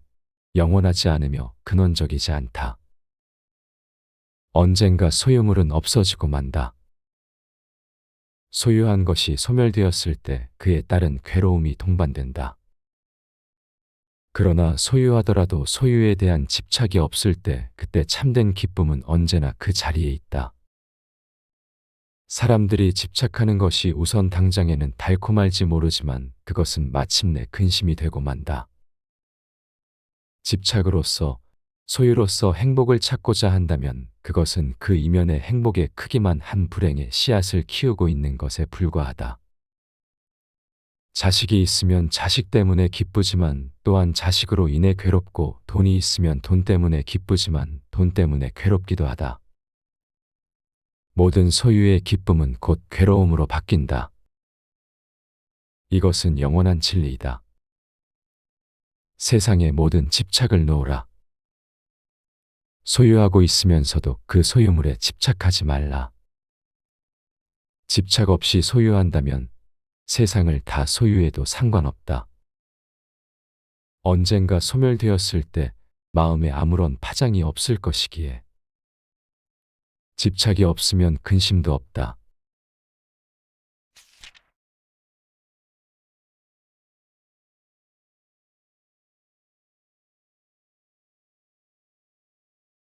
영원하지 않으며 근원적이지 않다. 언젠가 소유물은 없어지고 만다. 소유한 것이 소멸되었을 때 그에 따른 괴로움이 동반된다. 그러나 소유하더라도 소유에 대한 집착이 없을 때 그때 참된 기쁨은 언제나 그 자리에 있다. 사람들이 집착하는 것이 우선 당장에는 달콤할지 모르지만 그것은 마침내 근심이 되고 만다. 집착으로서, 소유로서 행복을 찾고자 한다면 그것은 그 이면의 행복의 크기만 한 불행의 씨앗을 키우고 있는 것에 불과하다. 자식이 있으면 자식 때문에 기쁘지만 또한 자식으로 인해 괴롭고, 돈이 있으면 돈 때문에 기쁘지만 돈 때문에 괴롭기도 하다. 모든 소유의 기쁨은 곧 괴로움으로 바뀐다. 이것은 영원한 진리이다. 세상의 모든 집착을 놓으라. 소유하고 있으면서도 그 소유물에 집착하지 말라. 집착 없이 소유한다면 세상을 다 소유해도 상관없다. 언젠가 소멸되었을 때 마음에 아무런 파장이 없을 것이기에. 집착이 없으면 근심도 없다.